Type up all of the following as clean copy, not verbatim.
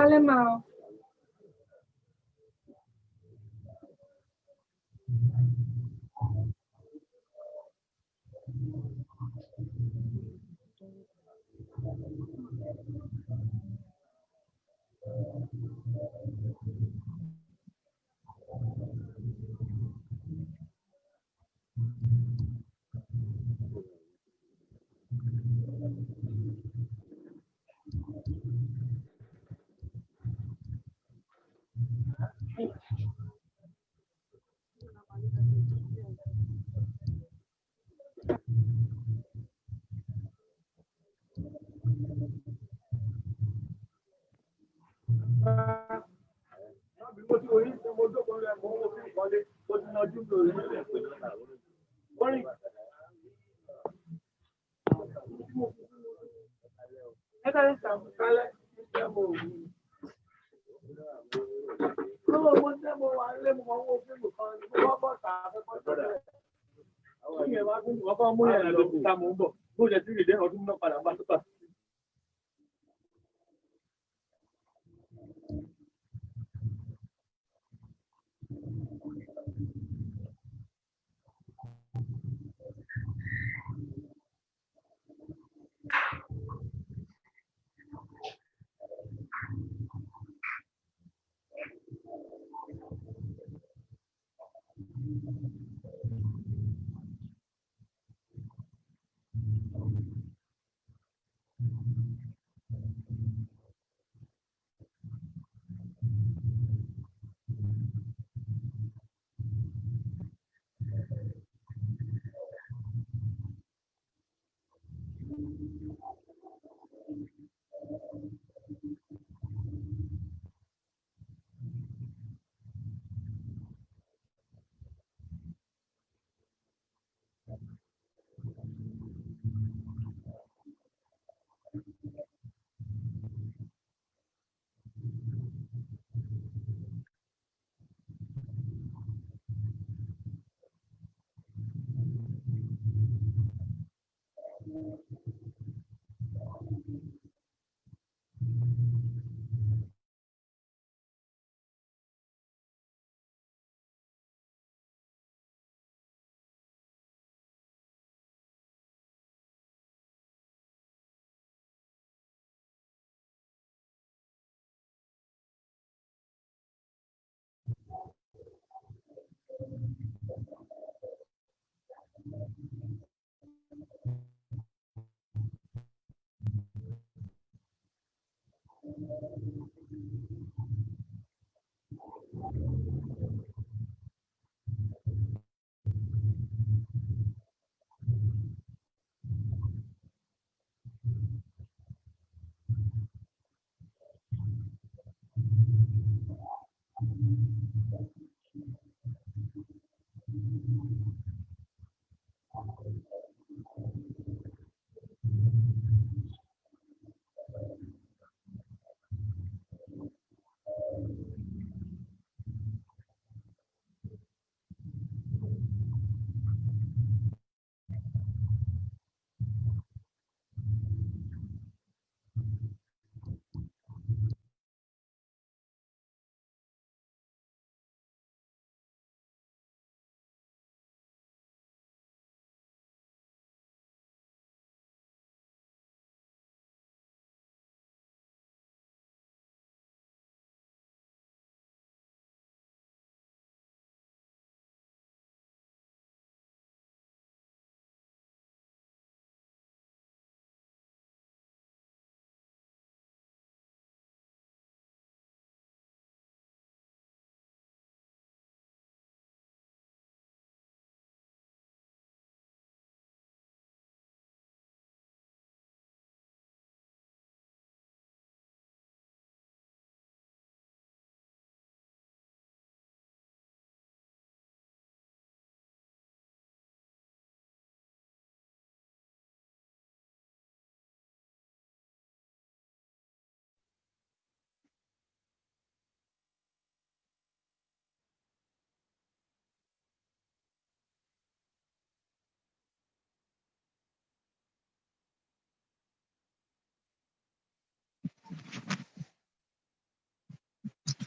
kálẹ̀ máa.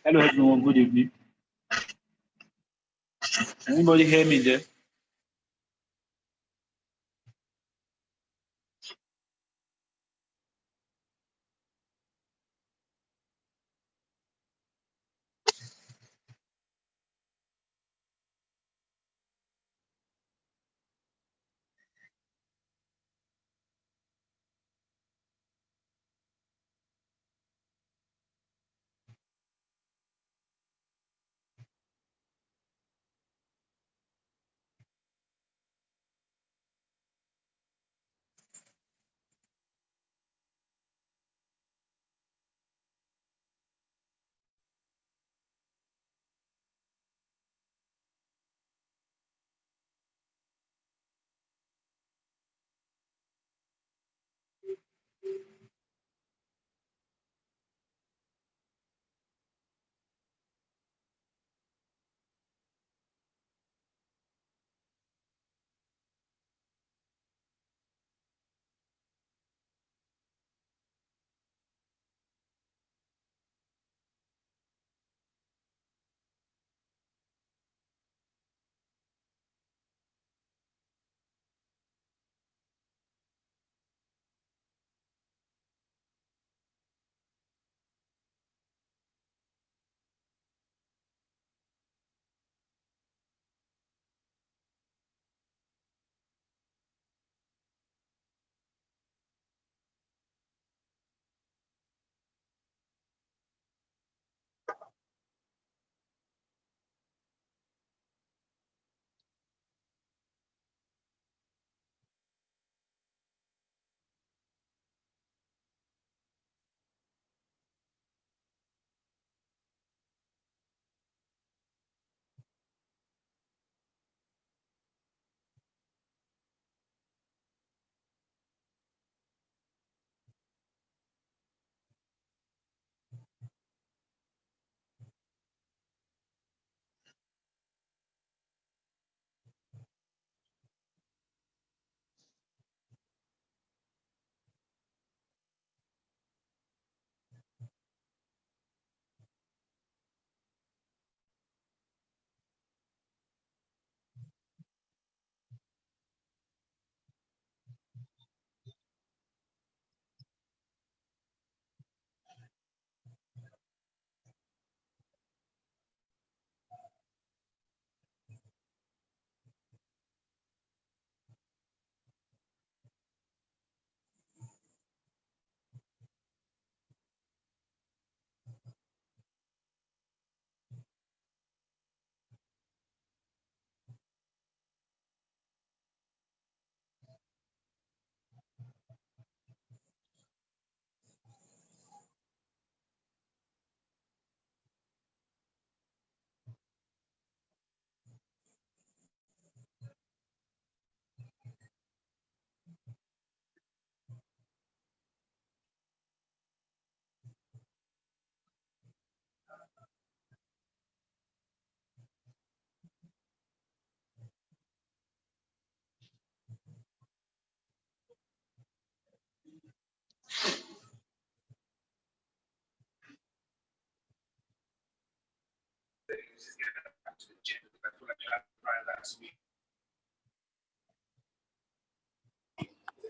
Hello everyone, good evening. Anybody hear me there?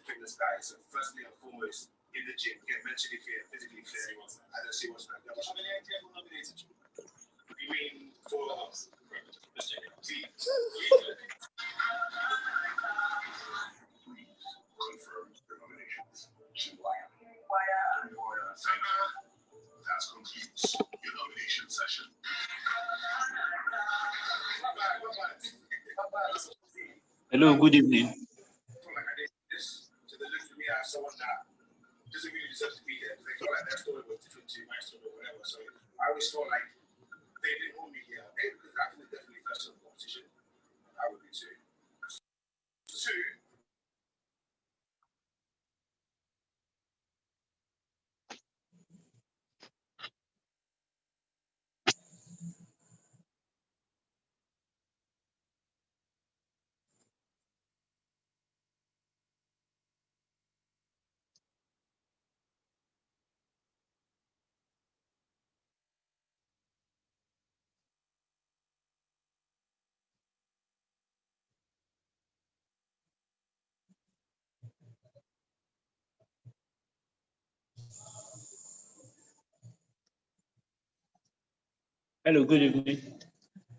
Fitness guy. So firstly and foremost, in the gym, get mentally fit, physically fit, and then see what's next. How many ideas were nominated? You mean for confirmed the nominations. That concludes your nomination session. Hello, good evening. So they look for me as someone that doesn't really deserve to be there. They feel like their story was different to my story or whatever. So I always felt like they didn't want me here. Because I think they're definitely first in the competition. I would be too. Two. Hello, good evening.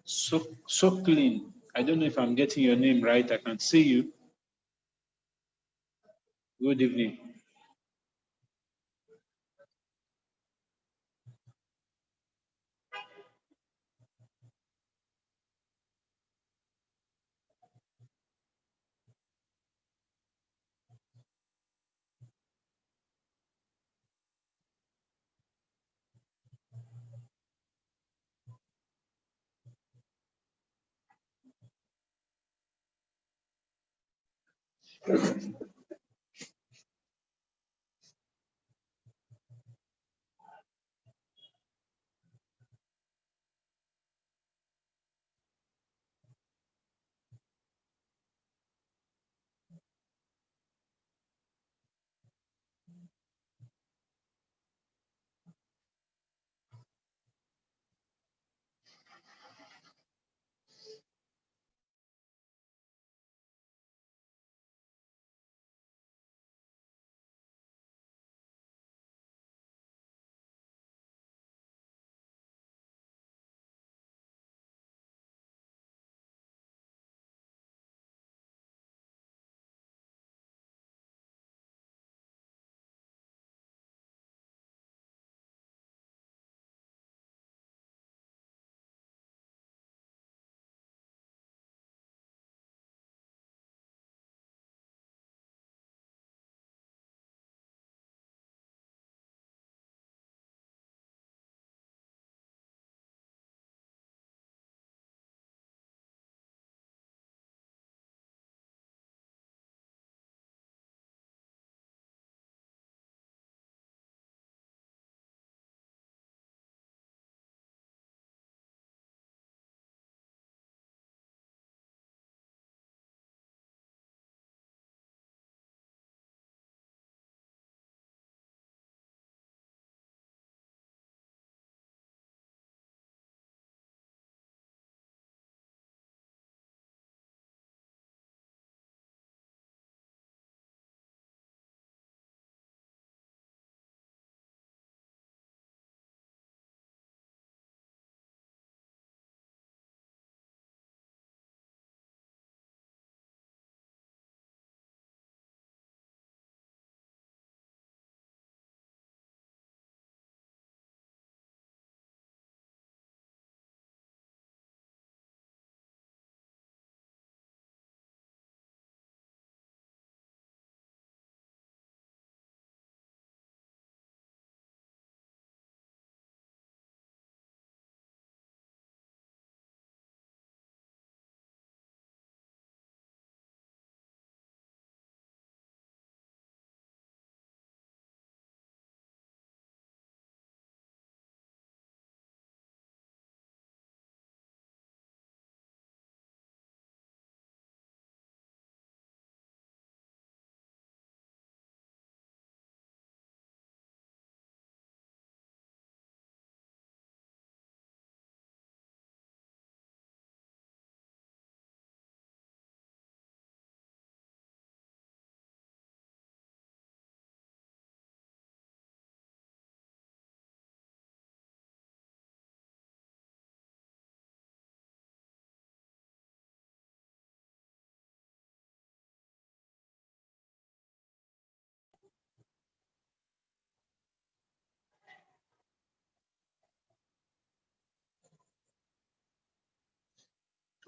So clean. I don't know if I'm getting your name right. I can see you. Good evening.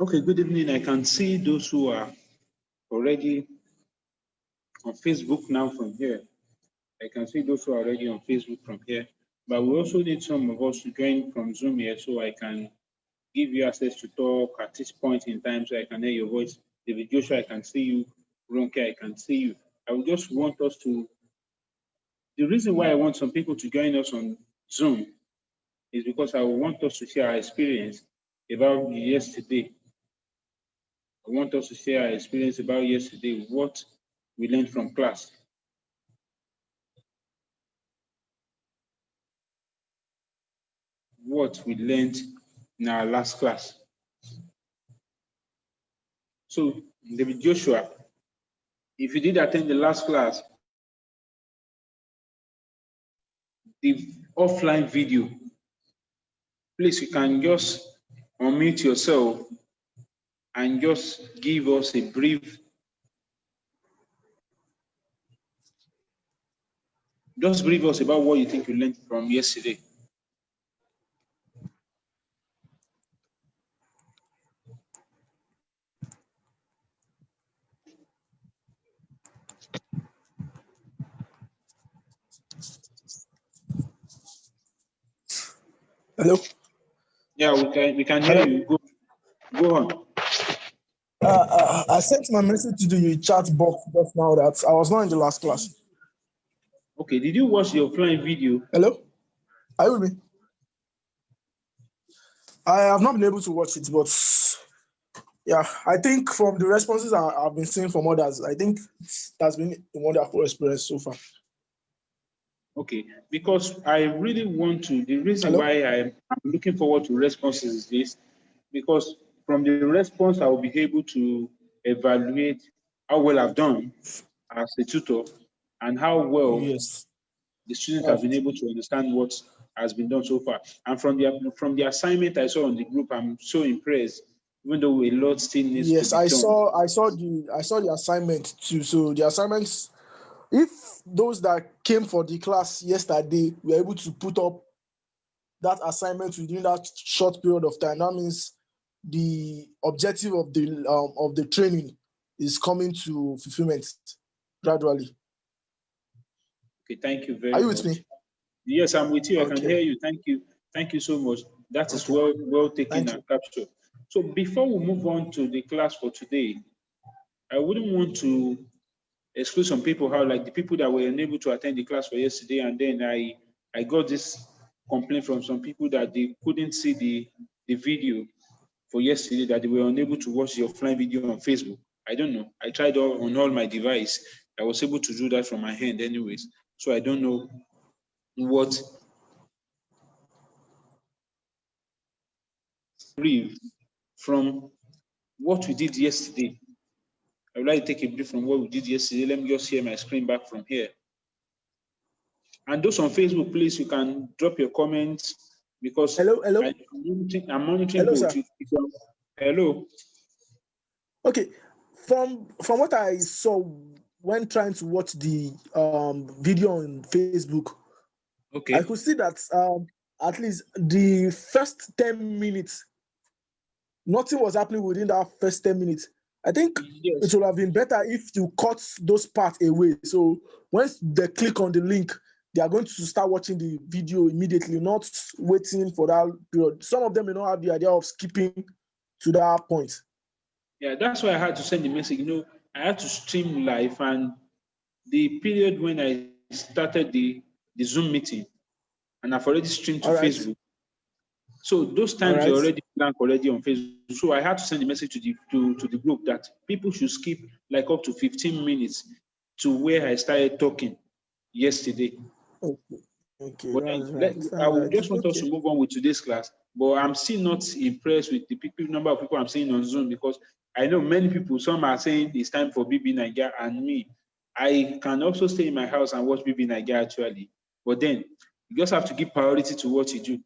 Okay, good evening. I can see those who are already on Facebook now from here. I can see those who are already on Facebook from here. But we also need some of us to join from Zoom here so I can give you access to talk at this point in time so I can hear your voice. David Joshua, I can see you. Ronke, I can see you. I would just want us to, the reason why I want some people to join us on Zoom is because I want us to share our experience about yesterday. I want us to share our experience about yesterday, what we learned from class. What we learned in our last class. So, David Joshua, if you did attend the last class, the offline video, please, you can just unmute yourself and just give us a brief, just brief us about what you think you learned from yesterday. Hello? Yeah, we can hear you. Go on. I sent my message to the chat box just now that I was not in the last class. Okay, did you watch the offline video? Hello? Are you with me? I have not been able to watch it, but yeah, I think from the responses I've been seeing from others, I think that's been a wonderful experience so far. Okay, because I really want to, the reason why I'm looking forward to responses is this, because from the response, I will be able to evaluate how well I've done as a tutor and how well the students have been able to understand what has been done so far. And from the assignment I saw on the group, I'm so impressed, even though a lot still needs to be done. I saw the assignment too. So the assignments, if those that came for the class yesterday were able to put up that assignment within that short period of time, that means the objective of the training is coming to fulfillment gradually. Okay, thank you very much. Are you with me? Yes, I'm with you. I can hear you. Thank you so much. That is well taken and captured. So before we move on to the class for today, I wouldn't want to exclude some people out, like the people that were unable to attend the class for yesterday, and then I got this complaint from some people that they couldn't see the video for yesterday, that they were unable to watch the offline video on Facebook. I don't know. I tried on all my device. I was able to do that from my hand anyways. So I don't know what brief from what we did yesterday. I would like to take a brief from what we did yesterday. Let me just share my screen back from here. And those on Facebook, please, you can drop your comments because hello. I'm monitoring hello, both. Sir. Hello. Okay, from what I saw when trying to watch the video on Facebook, okay, I could see that at least the first 10 minutes, nothing was happening within that first 10 minutes. I think it would have been better if you cut those parts away. So once they click on the link, they are going to start watching the video immediately, not waiting for that period. Some of them may not have the idea of skipping to that point. Yeah, that's why I had to send the message. You know, I had to stream live, and the period when I started the Zoom meeting, and I've already streamed to Facebook. So those times are already blank already on Facebook. So I had to send a message to the group that people should skip like up to 15 minutes to where I started talking yesterday. Okay, but I would just want us to move on with today's class, but I'm still not impressed with the number of people I'm seeing on Zoom, because I know many people, some are saying it's time for BB Nigeria, and me, I can also stay in my house and watch BB Nigeria actually. But then you just have to give priority to what you do.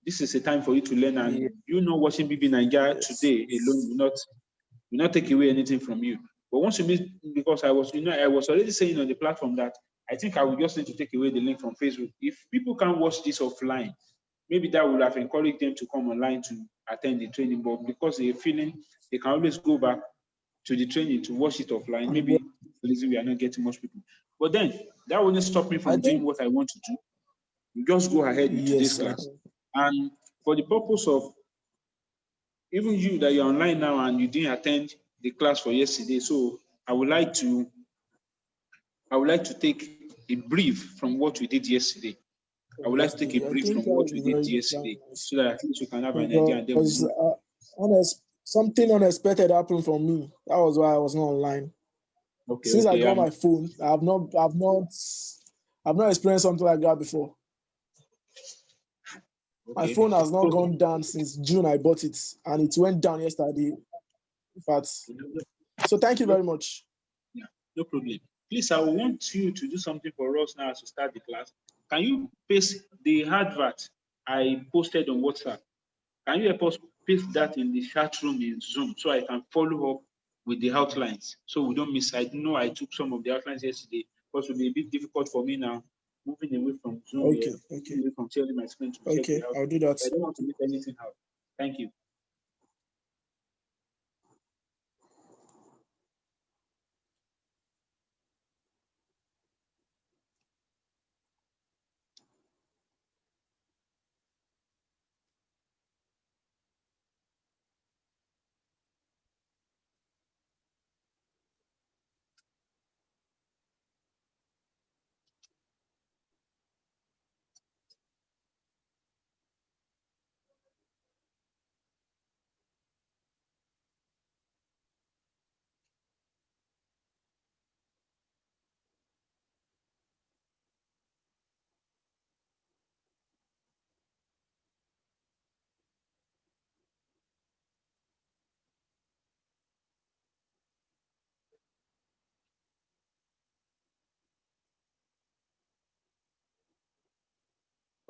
This is a time for you to learn, and you not watching BB Nigeria today alone will not take away anything from you. But once you meet, because I was already saying on the platform that I think I will just need to take away the link from Facebook. If people can watch this offline, maybe that would have encouraged them to come online to attend the training. But because they're feeling they can always go back to the training to watch it offline, maybe the reason we are not getting much people. But then that wouldn't stop me from doing what I want to do. You just go ahead with today's class. And for the purpose of even you that you're online now and you didn't attend the class for yesterday, so I would like to take a brief from what we did yesterday. I would like to take a brief from what we did yesterday, so that at least you can have an idea. And then something unexpected happened for me. That was why I was not online. Since I got my phone, I've not experienced something like that before. My phone has not gone down since June. I bought it, and it went down yesterday. In fact, so thank you very much. Yeah, no problem. Please, I want you to do something for us now to start the class. Can you paste the advert I posted on WhatsApp. Can you help us paste that in the chat room in Zoom so I can follow up with the outlines so we don't miss? I know I took some of the outlines yesterday, but it will be a bit difficult for me now, moving away from Zoom Okay, here, okay, away from sharing my screen to check okay. the outlines. I'll do that. I don't want to miss anything out. Thank you.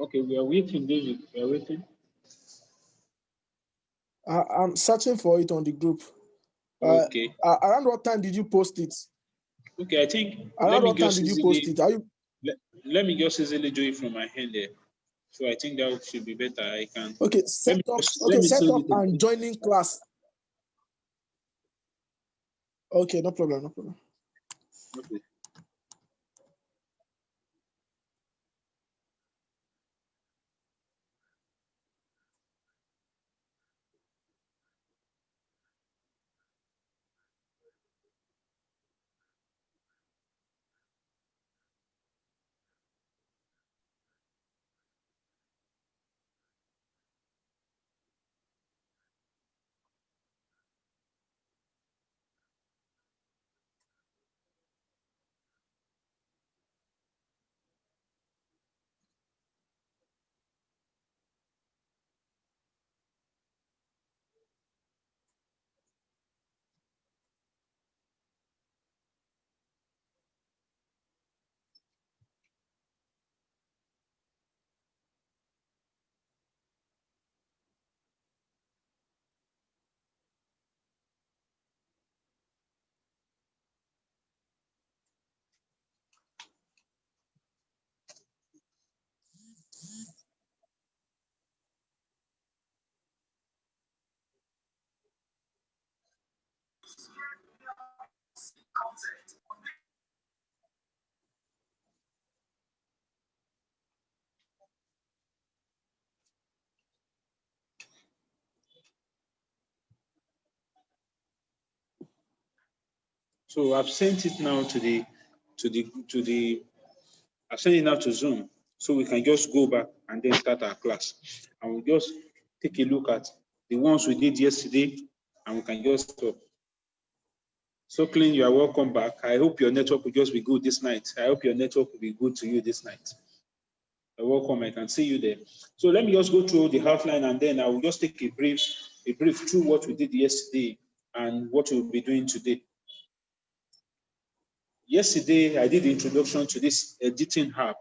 Okay, we are waiting, David. We are waiting. I'm searching for it on the group. Okay. Around what time did you post it? Okay, I think Around what time did you post it? Are you? Let me just easily do it from my hand there. So I think that should be better. I can. Okay, set up. Okay, set up and joining class. Okay, no problem, no problem. Okay. So I've sent it now I've sent it now to Zoom, so we can just go back and then start our class. And we'll just take a look at the ones we did yesterday, and we can just stop. So Clean, you are welcome back. I hope your network will just be good this night. I hope your network will be good to you this night. You're welcome. I can see you there. So let me just go through the outline, and then I will just take a brief through what we did yesterday and what we'll be doing today. Yesterday, I did the introduction to this editing app,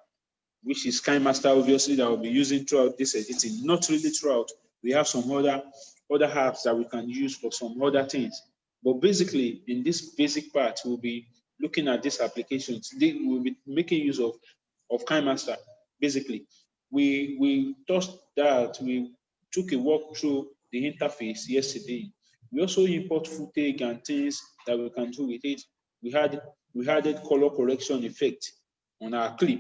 which is KINEMASTER, obviously, that I'll be using throughout this editing. Not really throughout. We have some other apps that we can use for some other things. But basically, in this basic part, we'll be looking at these applications. We'll be making use of KINEMASTER. Basically, we touched that. We took a walk through the interface yesterday. We also import footage and things that we can do with it. We added color correction effect on our clip.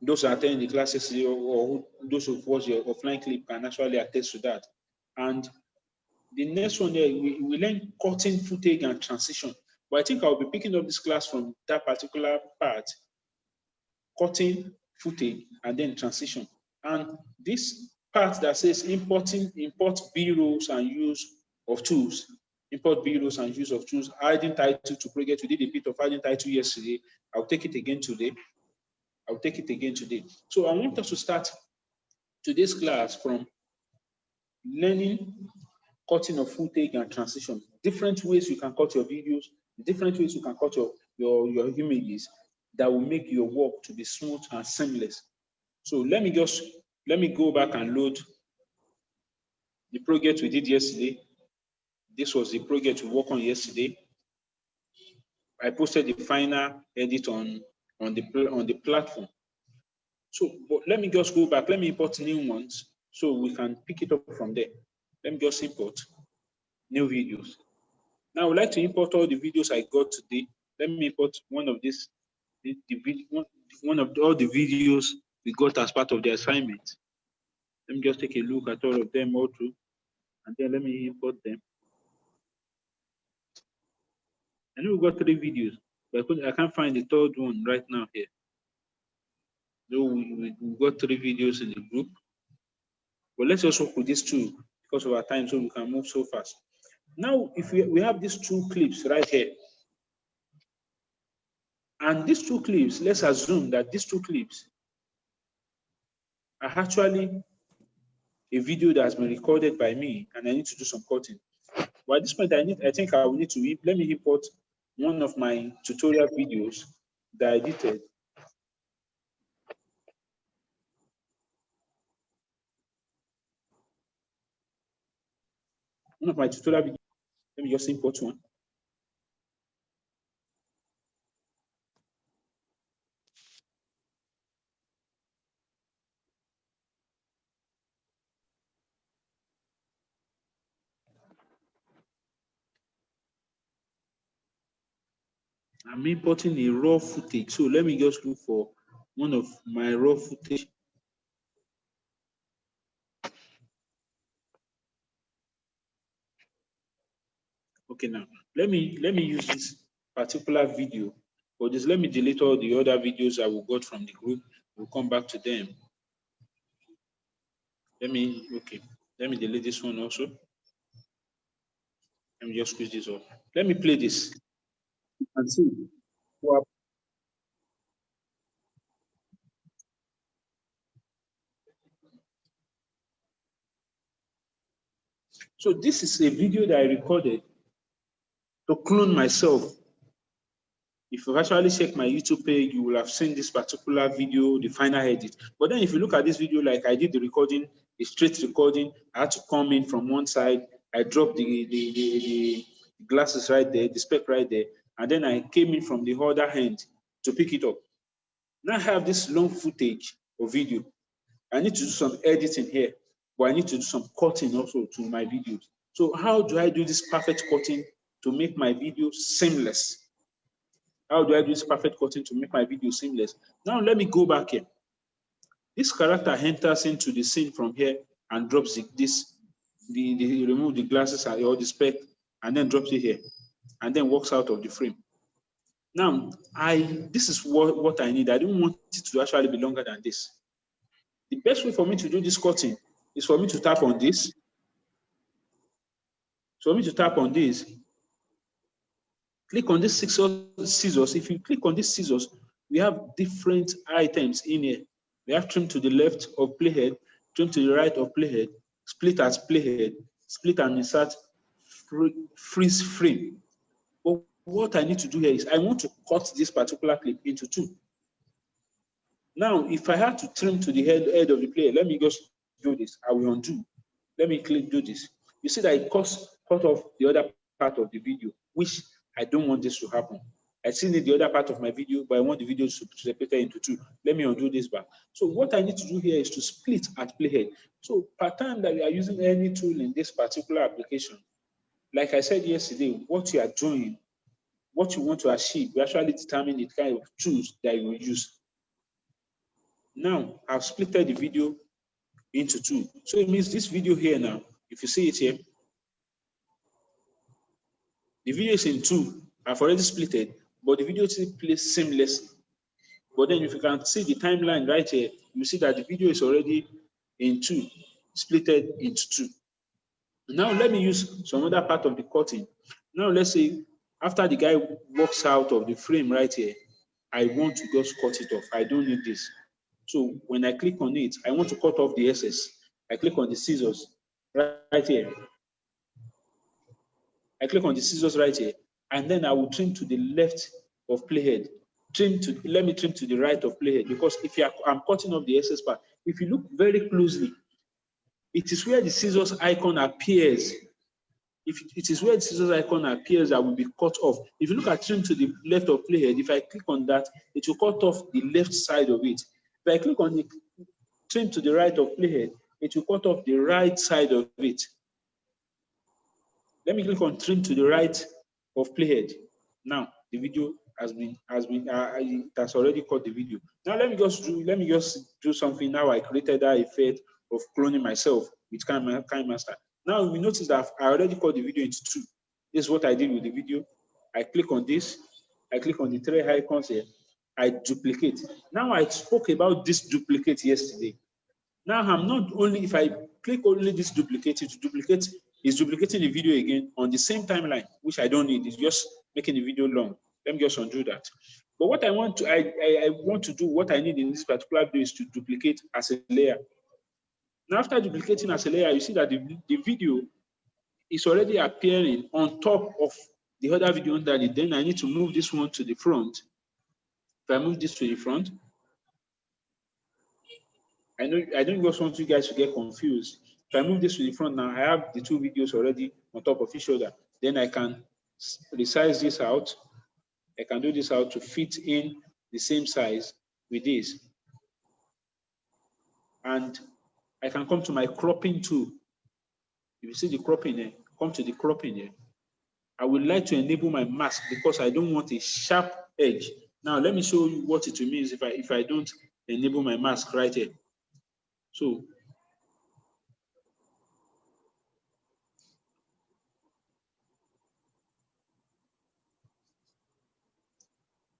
Those who are attending the classes or those who watch your offline clip can actually attest to that. And the next one there, we learn cutting footage and transition. But I think I'll be picking up this class from that particular part, cutting footage and then transition. And this part that says import B-rolls and use of tools, import B-rolls and use of tools, adding title to project. We did a bit of adding title yesterday. I'll take it again today. So I want us to start today's class from learning cutting of footage and transition. Different ways you can cut your videos, different ways you can cut your images that will make your work to be smooth and seamless. So let me just let me go back and load the project we did yesterday. This was the project we worked on yesterday. I posted the final edit on the platform. So, but let me just go back. Let me import new ones so we can pick it up from there. Let me just import new videos. Now, I would like to import all the videos I got today. Let me import one of these, one of all the videos we got as part of the assignment. Let me just take a look at all of them all through, and then let me import them. I know we got 3 videos, but I can't find the 3rd one right now here. So we got 3 videos in the group. But let's just work with these 2 because of our time, so we can move so fast. Now, if we have these 2 clips right here, and these 2 clips, let's assume that these 2 clips are actually a video that has been recorded by me, and I need to do some cutting. But at this point, I think I will need to let me import one of my tutorial videos that I edited. One of my tutorial videos. Let me just import one. I'm importing a raw footage. So let me just look for one of my raw footage. Okay, now let me use this particular video. For this, let me delete all the other videos I will got from the group. We'll come back to them. Let me delete this one also. Let me just squeeze this off. Let me play this and see. So this is a video that I recorded to clone myself. If you actually check my YouTube page, you will have seen this particular video, the final edit. But then if you look at this video, like I did the recording, a straight recording, I had to come in from one side, I dropped the glasses right there, the spec right there, and then I came in from the other hand to pick it up. Now I have this long footage of video. I need to do some editing here, but I need to do some cutting also to my videos. So how do I do this perfect cutting to make my video seamless? How do I do this perfect cutting to make my video seamless? Now let me go back here. This character enters into the scene from here and drops remove the glasses or the spec and then drops it here and then walks out of the frame. Now, this is what I need. I don't want it to actually be longer than this. The best way for me to do this cutting is for me to tap on this. So for me to tap on this, click on this scissors. If you click on these scissors, we have different items in here. We have trim to the left of playhead, trim to the right of playhead, split as playhead, split and insert freeze frame. But what I need to do here is I want to cut this particular clip into 2. Now, if I had to trim to the head of the player, let me just do this. I will undo. Let me do this. You see that it cut off the other part of the video, which I don't want this to happen. I still need the other part of my video, but I want the video to separate into 2. Let me undo this back. So what I need to do here is to split at playhead. So per time that we are using any tool in this particular application, like I said yesterday, what you are doing, what you want to achieve, we actually determine the kind of tools that you will use. Now, I've split the video into 2. So it means this video here now, if you see it here, the video is in 2. I've already split it, but the video still plays seamlessly. But then if you can see the timeline right here, you see that the video is already in 2, splitted into 2. Now let me use some other part of the cutting. Now let's say after the guy walks out of the frame right here, I want to just cut it off. I don't need this. So when I click on it, I want to cut off the excess. I click on the scissors right here. I click on the scissors right here, and then I will trim to the left of playhead. Let me trim to the right of playhead, because if I'm cutting off the excess part, if you look very closely, it is where the scissors icon appears. If it is where the scissors icon appears that will be cut off. If you look at trim to the left of playhead, if I click on that, it will cut off the left side of it. If I click on the trim to the right of playhead, it will cut off the right side of it. Let me click on trim to the right of playhead. Now the video has already cut the video. Now let me just do something. Now I created that effect of cloning myself with KINEMASTer. Now we notice that I already cut the video into two. This is what I did with the video. I click on this, I click on the three icons here, I duplicate. Now I spoke about this duplicate yesterday. Now I'm not only, if I click only this duplicate, it's duplicating the video again on the same timeline, which I don't need. It's just making the video long. Let me just undo that. But what I want to, I want to do, what I need in this particular video is to duplicate as a layer. Now after duplicating as a layer, you see that the video is already appearing on top of the other video under it. Then I need to move this one to the front. If I move this to the front, I don't just want you guys to get confused. If I move this to the front now, I have the two videos already on top of each other. Then I can resize this out. I can do this out to fit in the same size with this. And I can come to my cropping tool. If you see the cropping here, come to the cropping here. I would like to enable my mask because I don't want a sharp edge. Now let me show you what it means if I don't enable my mask right here. So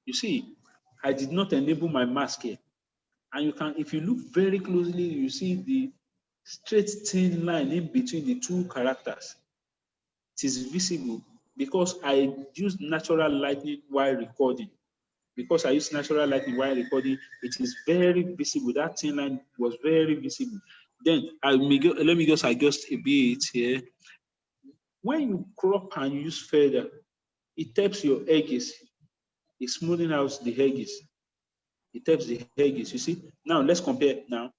you see, I did not enable my mask here. And you can, if you look very closely, you see the straight thin line in between the two characters. It is visible because I used natural lighting while recording. Because I used natural lighting while recording, it is very visible. That thin line was very visible. Then let me just adjust a bit here. When you crop and use feather, it taps your edges. It's smoothing out the edges. It taps the edges. You see? Now let's compare now.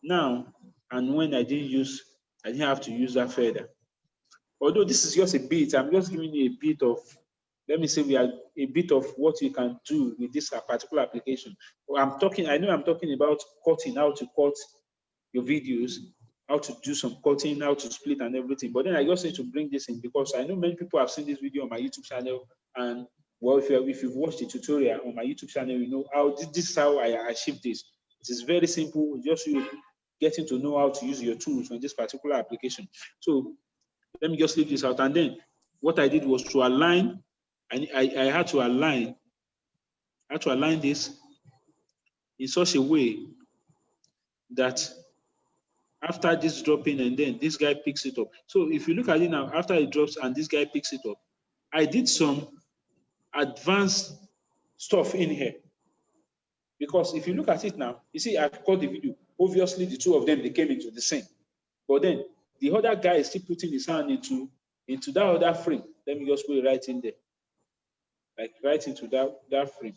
Now and when I didn't have to use that feather. Although this is just a bit, I'm just giving you a bit of, let me say we are a bit of what you can do with this particular application. I know I'm talking about cutting, how to cut your videos, how to do some cutting, how to split and everything. But then I just need to bring this in because I know many people have seen this video on my YouTube channel. And well, if you've watched the tutorial on my YouTube channel, you know how this is how I achieve this. It is very simple, just you getting to know how to use your tools on this particular application. So let me just leave this out. And then what I did was to align, I had to align this in such a way that after this dropping and then this guy picks it up. So if you look at it now, after it drops and this guy picks it up, I did some advanced stuff in here. Because if you look at it now, you see I've cut the video. Obviously the two of them, they came into the scene. But then the other guy is still putting his hand into that other frame. Let me just put it right in there. Like right into that frame.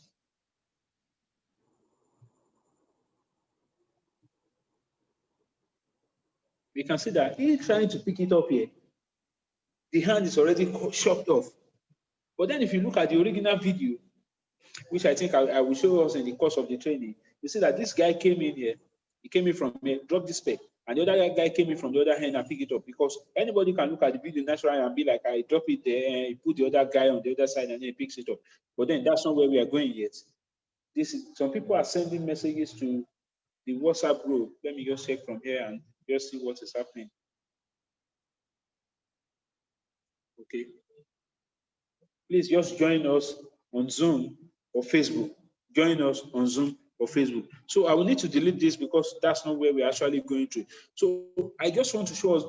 We can see that he's trying to pick it up here. The hand is already chopped off. But then if you look at the original video, which I think I will show us in the course of the training, you see that this guy came in here. He came in from here, dropped this spec, and the other guy came in from the other hand and picked it up. Because anybody can look at the video naturally and be like, I drop it there, and he put the other guy on the other side and then he picks it up. But then that's not where we are going yet. Some people are sending messages to the WhatsApp group. Let me just check from here and just see what is happening. Okay. Please just join us on Zoom or Facebook. Join us on Zoom or Facebook. So I will need to delete this because that's not where we're actually going to. So I just want to show us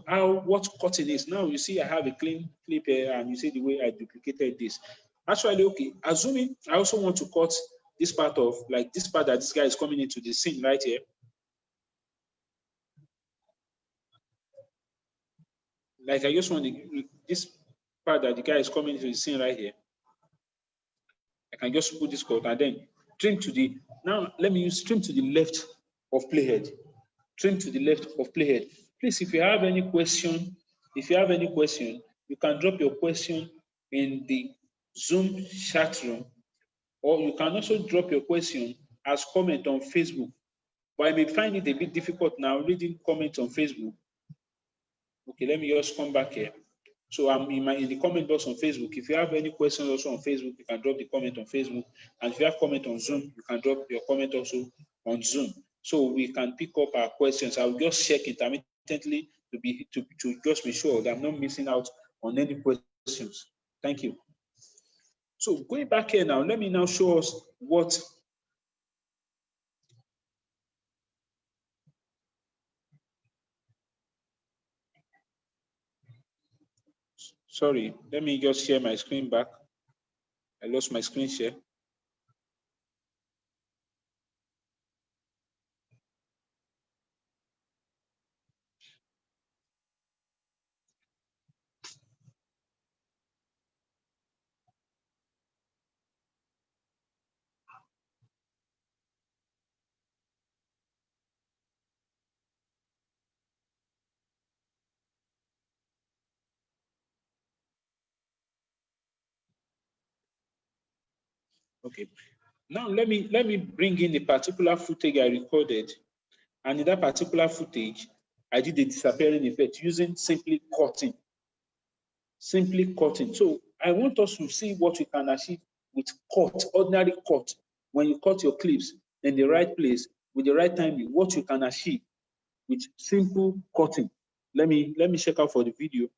what cutting is. Now you see I have a clean clip here and you see the way I duplicated this. Actually, okay, assuming I also want to cut this part of, like this part that this guy is coming into the scene right here. Like I just want this part that the guy is coming into the scene right here. I can just put this cut and then trim to the, now let me use trim to the left of playhead. Trim to the left of playhead. Please, if you have any question, you can drop your question in the Zoom chat room, or you can also drop your question as comment on Facebook. But I may find it a bit difficult now reading comments on Facebook. Okay, let me just come back here. So I'm in the comment box on Facebook. If you have any questions also on Facebook, you can drop the comment on Facebook. And if you have comment on Zoom, you can drop your comment also on Zoom. So we can pick up our questions. I will just check intermittently to just be sure that I'm not missing out on any questions. Thank you. So going back here now, let me now show us what sorry, let me just share my screen back. I lost my screen share. Okay. Now let me bring in the particular footage I recorded, and in that particular footage, I did a disappearing effect using simply cutting. Simply cutting. So I want us to see what we can achieve with cut, ordinary cut. When you cut your clips in the right place with the right timing, what you can achieve with simple cutting. Let me check out for the video.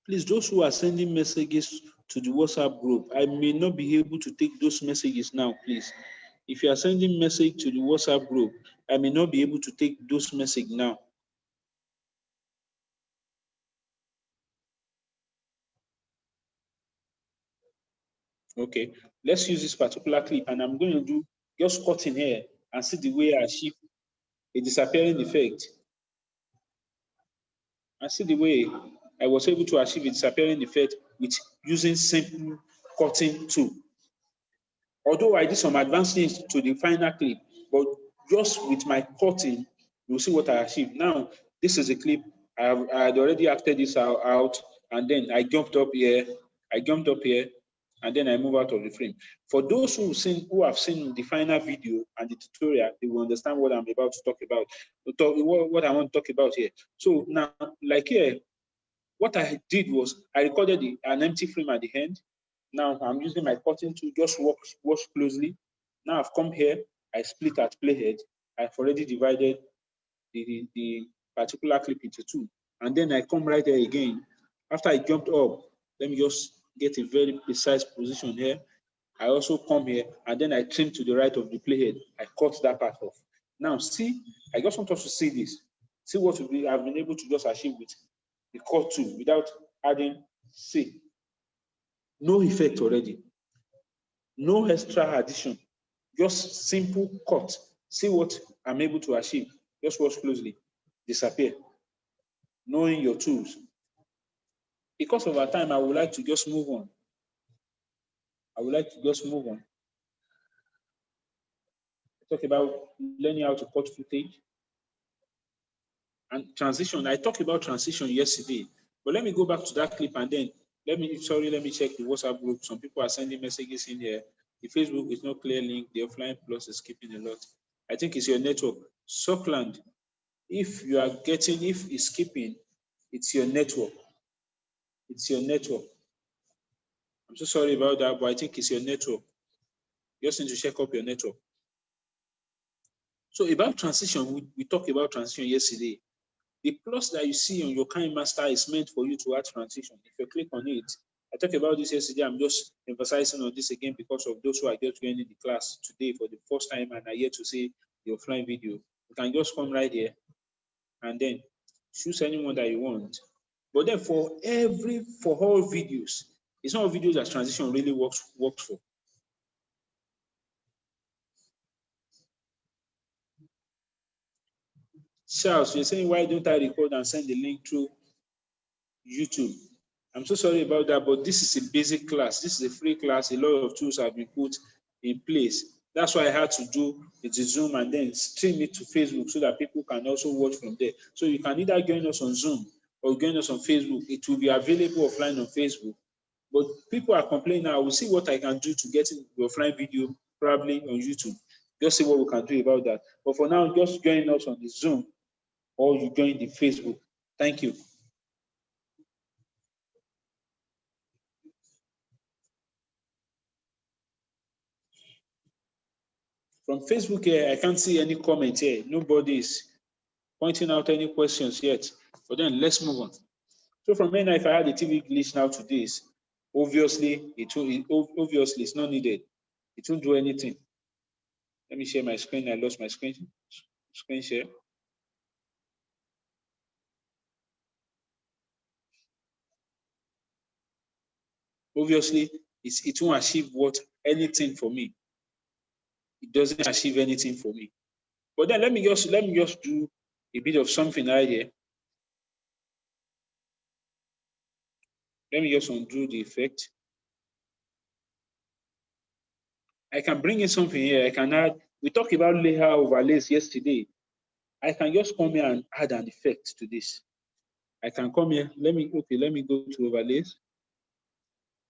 Please, those who are sending messages to the WhatsApp group, I may not be able to take those messages now, please. If you are sending message to the WhatsApp group, I may not be able to take those messages now. Okay, let's use this particular clip, and I'm going to do just cutting here and see the way I achieve a disappearing effect. And see the way I was able to achieve a disappearing effect with using simple cutting tool. Although I did some advanced things to the final clip, but just with my cutting, you'll see what I achieved. Now, this is a clip. I had already acted this out, and then I jumped up here, and then I move out of the frame. For those who have seen the final video and the tutorial, they will understand what I'm about to talk about, what I want to talk about here. So now, like here, what I did was I recorded an empty frame at the end. Now I'm using my cutting tool, just watch closely. Now I've come here, I split at playhead. I've already divided the particular clip into two. And then I come right there again. After I jumped up, let me just get a very precise position here. I also come here, and then I trim to the right of the playhead. I cut that part off. Now see, I just want us to see this. See what I've been able to just achieve with the cut tool without adding, see, no effect already. No extra addition, just simple cut. See what I'm able to achieve. Just watch closely. Disappear. Knowing your tools. Because of our time, I would like to just move on. Talk about learning how to cut footage. And transition. I talked about transition yesterday, but let me go back to that clip and then let me check the WhatsApp group. Some people are sending messages in here. The Facebook is not clear link. The offline plus is skipping a lot. I think it's your network. Sockland, if it's skipping, it's your network. It's your network. I'm so sorry about that, but I think it's your network. You just need to check up your network. So about transition, we talked about transition yesterday. The plus that you see on your KINEMASTER is meant for you to add transition. If you click on it, I talked about this yesterday. I'm just emphasizing on this again because of those who are just joining the class today for the first time and are yet to see the offline video. You can just come right here and then choose anyone that you want. But then for all videos, it's not videos that transition really works for. Charles, you're saying, why don't I record and send the link through YouTube? I'm so sorry about that, but this is a basic class. This is a free class. A lot of tools have been put in place. That's why I had to do the Zoom and then stream it to Facebook so that people can also watch from there. So you can either join us on Zoom or join us on Facebook. It will be available offline on Facebook. But people are complaining now. We'll see what I can do to get the offline video probably on YouTube. Just see what we can do about that. But for now, just join us on the Zoom or you join the Facebook. Thank you. From Facebook here, I can't see any comment here. Nobody is pointing out any questions yet. But then let's move on. So from here, if I had a TV glitch now to this, obviously it's not needed. It won't do anything. Let me share my screen. I lost my screen share. Obviously, it won't achieve anything for me. It doesn't achieve anything for me. But then let me just do a bit of something right here. Let me just undo the effect. I can bring in something here. I can add. We talked about layer overlays yesterday. I can just come here and add an effect to this. I can come here. Let me go to overlays.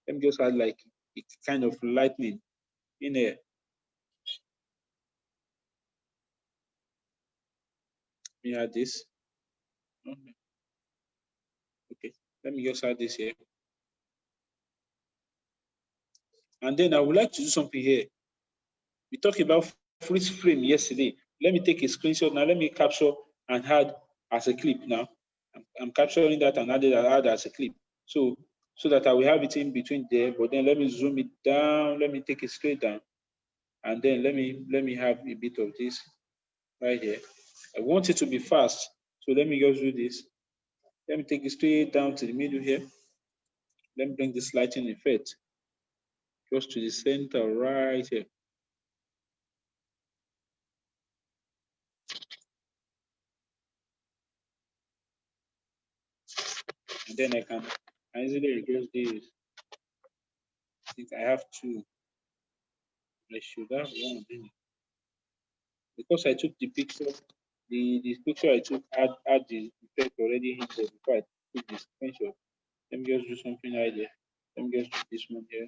Let me just add like a kind of lightning in here. Let me add this. Okay, let me just add this here. And then I would like to do something here. We talked about freeze frame yesterday. Let me take a screenshot now. Let me capture and add as a clip now. I'm capturing that and add as a clip. So that I will have it in between there, but then let me zoom it down. Let me take it straight down. And then let me have a bit of this right here. I want it to be fast. So let me just do this. Let me take it straight down to the middle here. Let me bring this lighting effect just to the center right here. And then I can easily reduce this. I think I have two. I should have one. Because I took the picture, the picture I took had the effect already in there before I took the screenshot. Let me just do something right there. Let me just do this one here.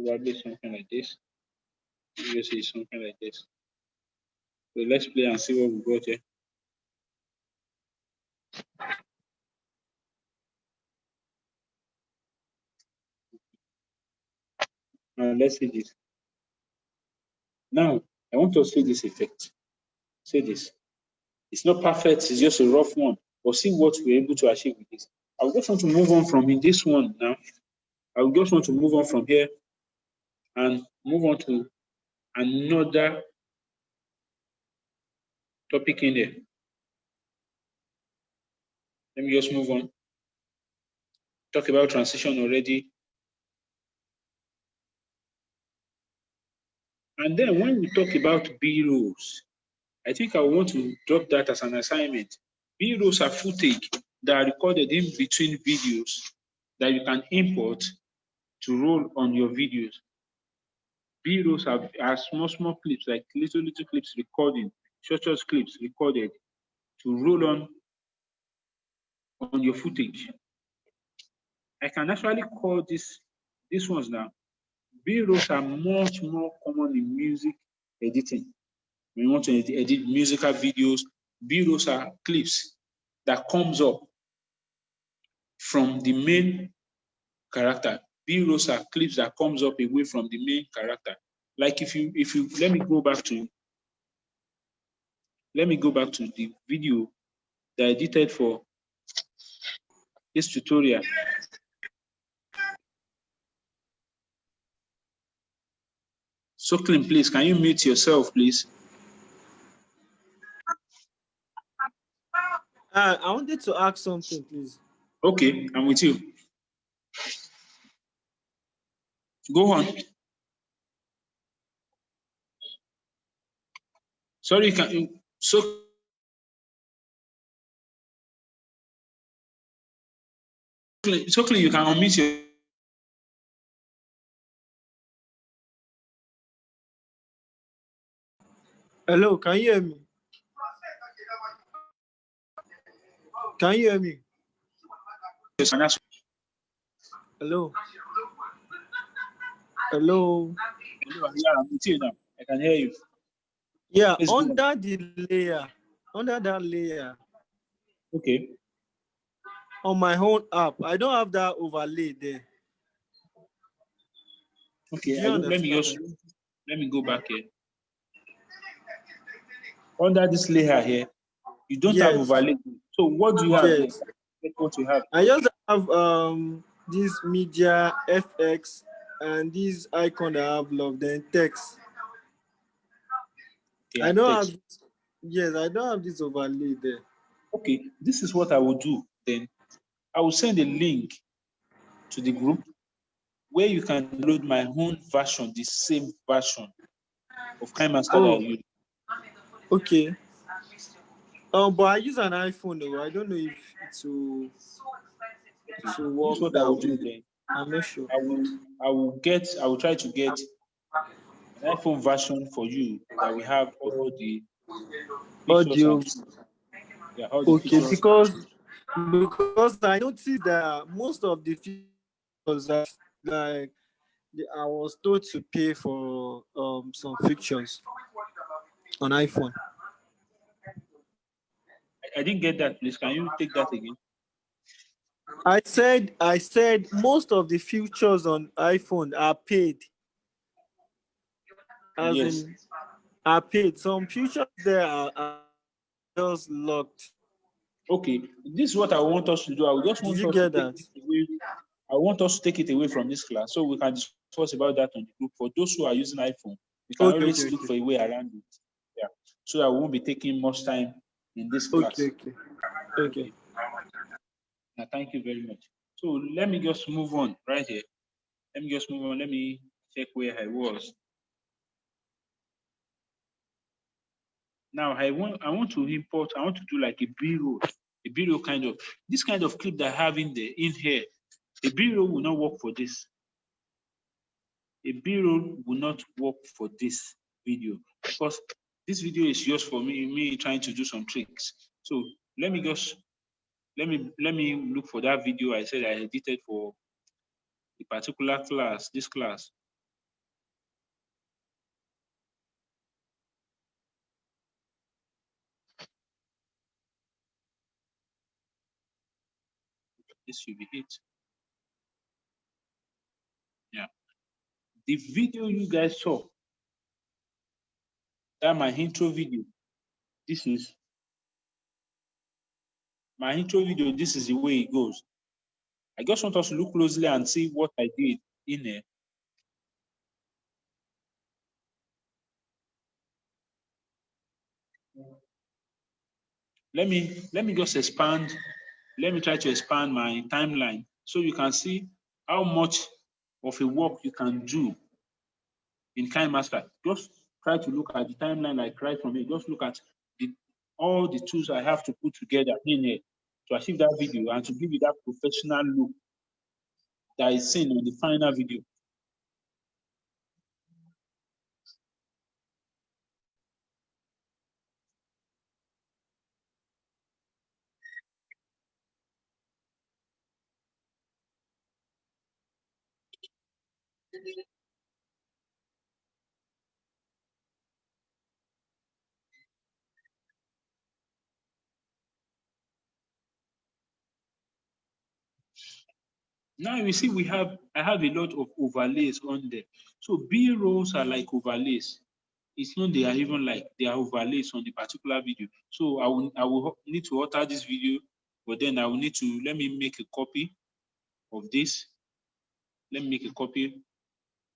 Probably something like this. Let me just say something like this. So let's play and see what we got here. Now let's see this. Now I want to see this effect. See this. It's not perfect, it's just a rough one. But see what we're able to achieve with this. I just want to move on from in this one now. I just want to move on from here and move on to another topic in there. Let me just move on. Talk about transition already. And then when we talk about B-rolls, I think I want to drop that as an assignment. B-rolls are footage that are recorded in between videos that you can import to roll on your videos. B-rolls are small clips, like little clips recording, short clips recorded to roll on your footage. I can actually call these ones now. B-rolls are much more common in music editing. When you want to edit musical videos, B-rolls are clips that comes up from the main character. B-rolls are clips that comes up away from the main character. Like if you let me go back to the video that I edited for this tutorial. So Clean, please, can you mute yourself, please? I wanted to ask something, please. Okay, I'm with you. Go on. Sorry, So you can unmute your. Hello, can you hear me? Can you hear me? Hello. Hello. Hello, yeah, I'm with you now. I can hear you. Yeah, Let's go on. under that layer, Okay. on my own app, I don't have that overlay there. Okay, Do you let me understand? go back here. Under this layer here, you don't have Yes. overlay. So what do you have there? Yes. That's what you have. I just have this media FX and this icon that I have love, then text. Okay, I and don't text. have yes, I don't have this overlay there. Okay, this is what I will do then. I will send a link to the group where you can load my own version, the same version of KineMaster that I use. Okay. But I use an iPhone though. I don't know if it will This is work what I that will do way. then. I'm not sure. I will try to get an iPhone version for you that will have all the pictures Audio. and all the Okay, pictures. because I noticed that most of the features that like I was told to pay for some features on iPhone. I didn't get that, please. Can you take that again? I said most of the features on iPhone are paid. As Yes. in are paid. Some features there are just locked. Okay, this is what I want us to do. I just Did want you us to get take that? it away. I want us to take it away from this class so we can discuss about that on the group. For those who are using iPhone, we can always look for a way around it. Yeah, so that we won't be taking much time in this class. Okay. Now, thank you very much. So let me just move on right here. Let me check where I was. Now I want to import. I want to do like a B-roll kind of this kind of clip that I have in here. A B-roll will not work for this. A B-roll will not work for this video because this video is just for me trying to do some tricks. So let me look for that video I said I edited for a particular class, this class. This should be it. Yeah. The video you guys saw, that my intro video, this is my intro video. This is the way it goes. I just want us to look closely and see what I did in there. Let me just expand. Let me try to expand my timeline so you can see how much of a work you can do in KineMaster. Just try to look at the timeline like right from here. Just look at all the tools I have to put together in here to achieve that video and to give you that professional look that is seen on the final video. Now you see I have a lot of overlays on there. So B-rolls are like overlays. It's not they are even like they are overlays on the particular video. So I will need to alter this video, but then I will need to let me make a copy of this. Let me make a copy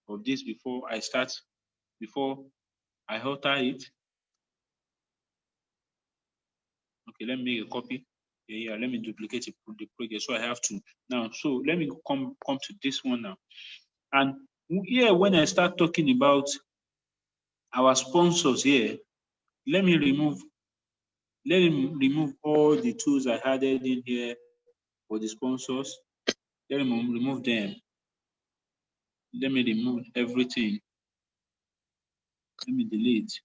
of this before I alter it. Okay, let me make a copy. Yeah, let me duplicate the project. So I have to now. So let me come to this one now. And here, when I start talking about our sponsors here, let me remove Let him remove all the tools I added in here for the sponsors. Let him remove them. Let me remove everything. Let me delete.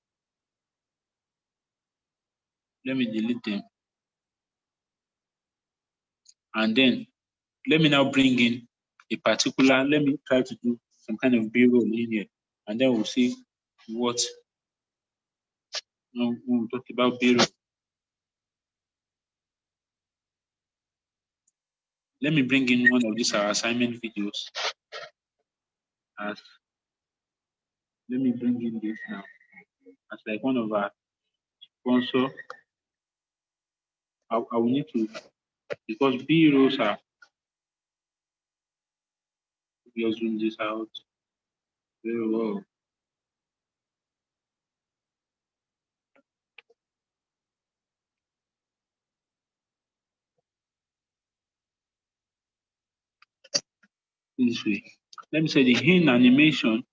Let me delete them. And then let me now bring in a particular, let me try to do some kind of B-roll in here. And then we'll see what, when we talk about B-roll. Let me bring in one of these our assignment videos. Let me bring in this now as like one of our sponsor. I will need to, because B-rolls are, just zoom this out very well. This way. Let me say the in animation.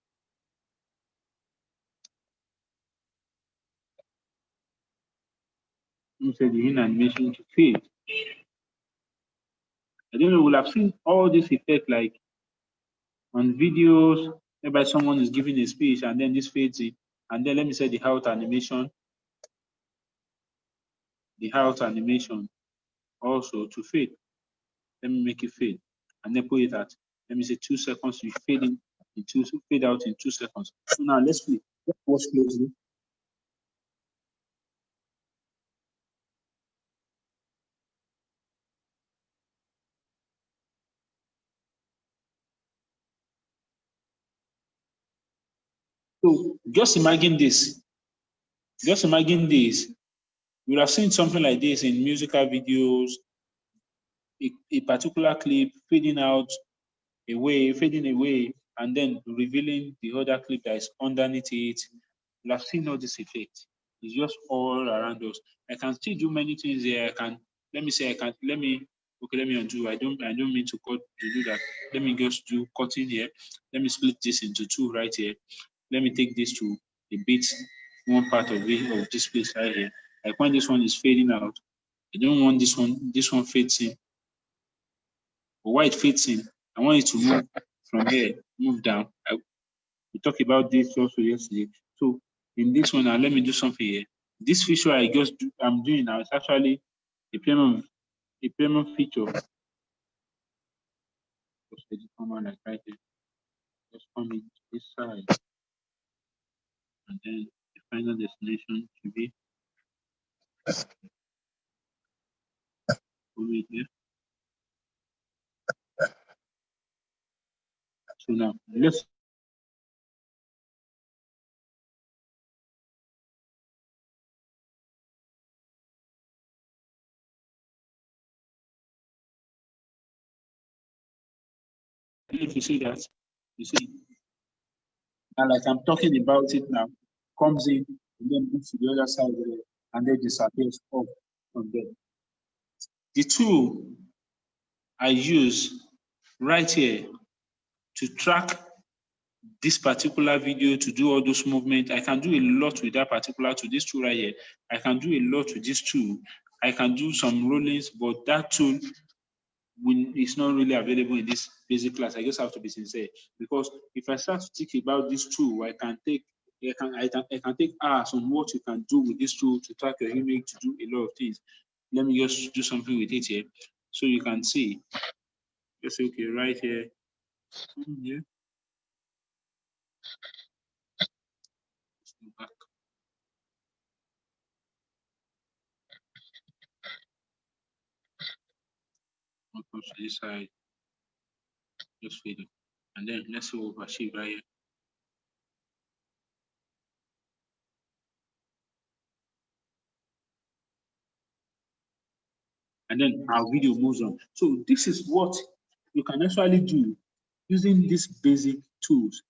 Let me say the in animation to fade. I don't know, we'll have seen all this effect like on videos, whereby someone is giving a speech and then this fades in. And then let me say the out animation. The out animation also to fade. Let me make it fade. And then put it at, let me say 2 seconds to fade in fade out in 2 seconds. So now let's play. Let's watch closely. So just imagine this. Just imagine this. You have seen something like this in musical videos, a particular clip fading out away, fading away, and then revealing the other clip that is underneath it. You have seen all this effect. It's just all around us. I can still do many things here. Let me undo. I don't mean to do that. Let me just do cutting here. Let me split this into two right here. Let me take this to a bit, one part of this place right here. Like when this one is fading out, I don't want this one fades in. But why it fades in, I want it to move from here, move down. We talked about this also yesterday. So in this one now, let me do something here. This feature I'm doing now is actually a payment feature. Just take the command like right here. Just come in this side. And then the final destination should be over here. So now let's if you see that, you see, and like I'm talking about it now, comes in and then moves to the other side there, and then disappears off from there. The tool I use right here to track this particular video, to do all those movements, I can do a lot with that particular tool. This tool right here, I can do a lot with this tool. I can do some rollings, but that tool it's not really available in this basic class. I just have to be sincere, because if I start to think about this tool, I can take hours on what you can do with this tool to track your image, to do a lot of things. Let me just do something with it here, so you can see. Just okay, right here. Yeah. Let's go back. I'll come to this side. Just fade it, and then let's see what we achieve right here. And then our video moves on. So this is what you can actually do using these basic tools,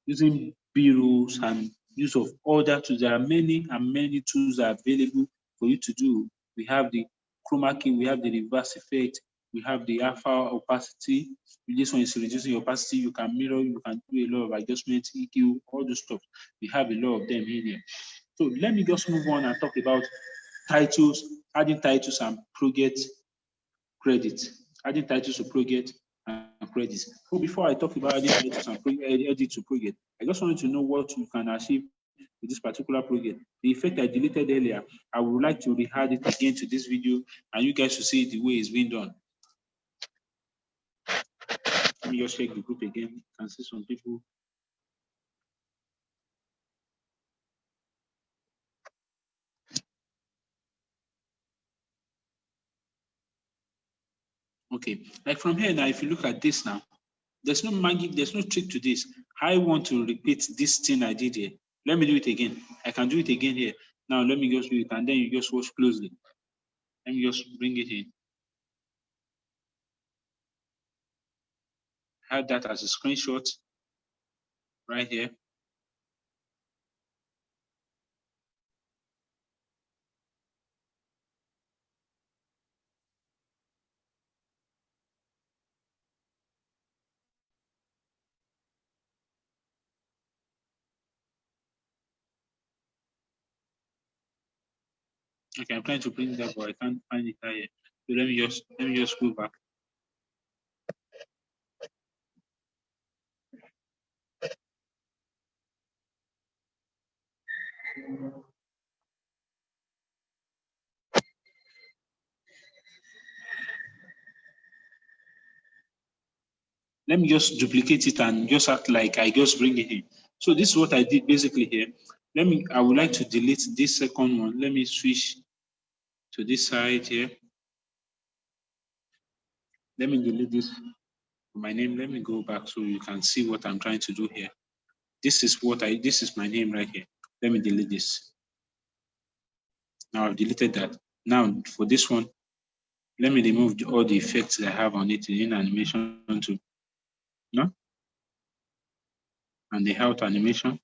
using B-rolls and use of other tools. There are many and many tools that are available for you to do. We have the chroma key, we have the reverse effect, we have the alpha opacity. This one is reducing opacity. You can mirror, you can do a lot of adjustments, EQ, all those stuff. We have a lot of them in here. So let me just move on and talk about titles, adding titles and project credits, adding titles to project and credits. So before I talk about adding titles and edit to project, I just wanted to know what you can achieve with this particular project. The effect I deleted earlier, I would like to re-add it again to this video, and you guys should see the way it's being done. Let me just check the group again. You can see some people. Okay, like from here now, if you look at this now, there's no magic, there's no trick to this. I want to repeat this thing I did here. Let me do it again. I can do it again here. Now let me just do it, and then you just watch closely. Let me just bring it in. Have that as a screenshot right here. Okay, I'm trying to bring it up, but I can't find it here. So let me just go back. Let me just duplicate it and just act like I just bring it in. So this is what I did basically here. I would like to delete this second one. Let me switch to this side here. Let me delete this. My name, let me go back so you can see what I'm trying to do here. This is my name right here. Let me delete this. Now I've deleted that. Now for this one, let me remove all the effects I have on it in animation too. No? And the out animation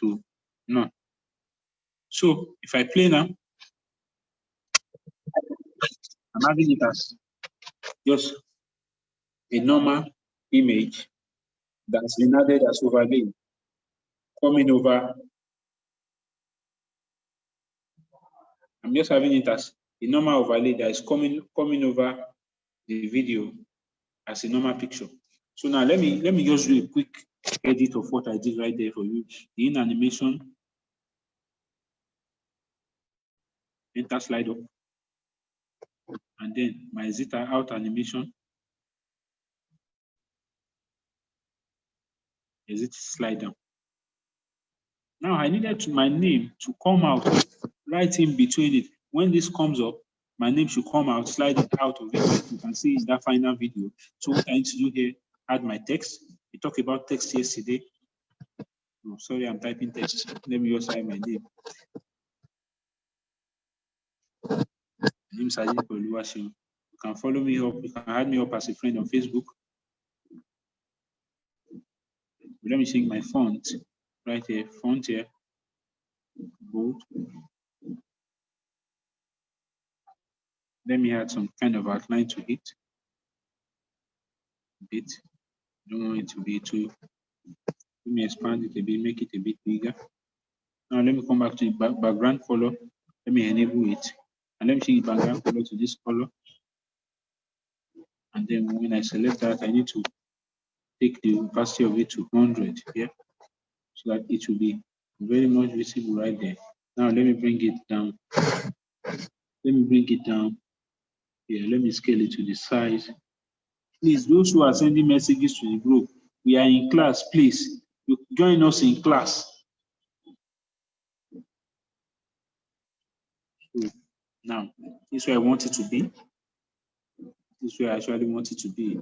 to no. So if I play now, I'm having it as just a normal image that's been added as overlay coming over. I'm just having it as a normal overlay that is coming over the video as a normal picture. So now let me just do a quick edit of what I did right there for you. The in animation, enter slide up, and then my zeta out animation, exit slide down. Now I needed my name to come out right in between it. When this comes up, my name should come out, slide it out of it. You can see in that final video. So what I need to do here, add my text. We talked about text yesterday. Oh, sorry, I'm typing text. Let me just add my name. My name is Ajit Oluwaseun. You can follow me up. You can add me up as a friend on Facebook. Let me change my font right here. Font here. Bold. Let me add some kind of outline to it. A bit. Don't want it to be too. Let me expand it a bit, make it a bit bigger. Now let me come back to the background color. Let me enable it. And let me change the background color to this color. And then when I select that, I need to take the opacity of it to 100 here, so that it will be very much visible right there. Now let me bring it down. Let me bring it down here. Let me scale it to the size. Please, those who are sending messages to the group, we are in class, please. You join us in class. So now, this is where I want it to be. This is where I actually want it to be.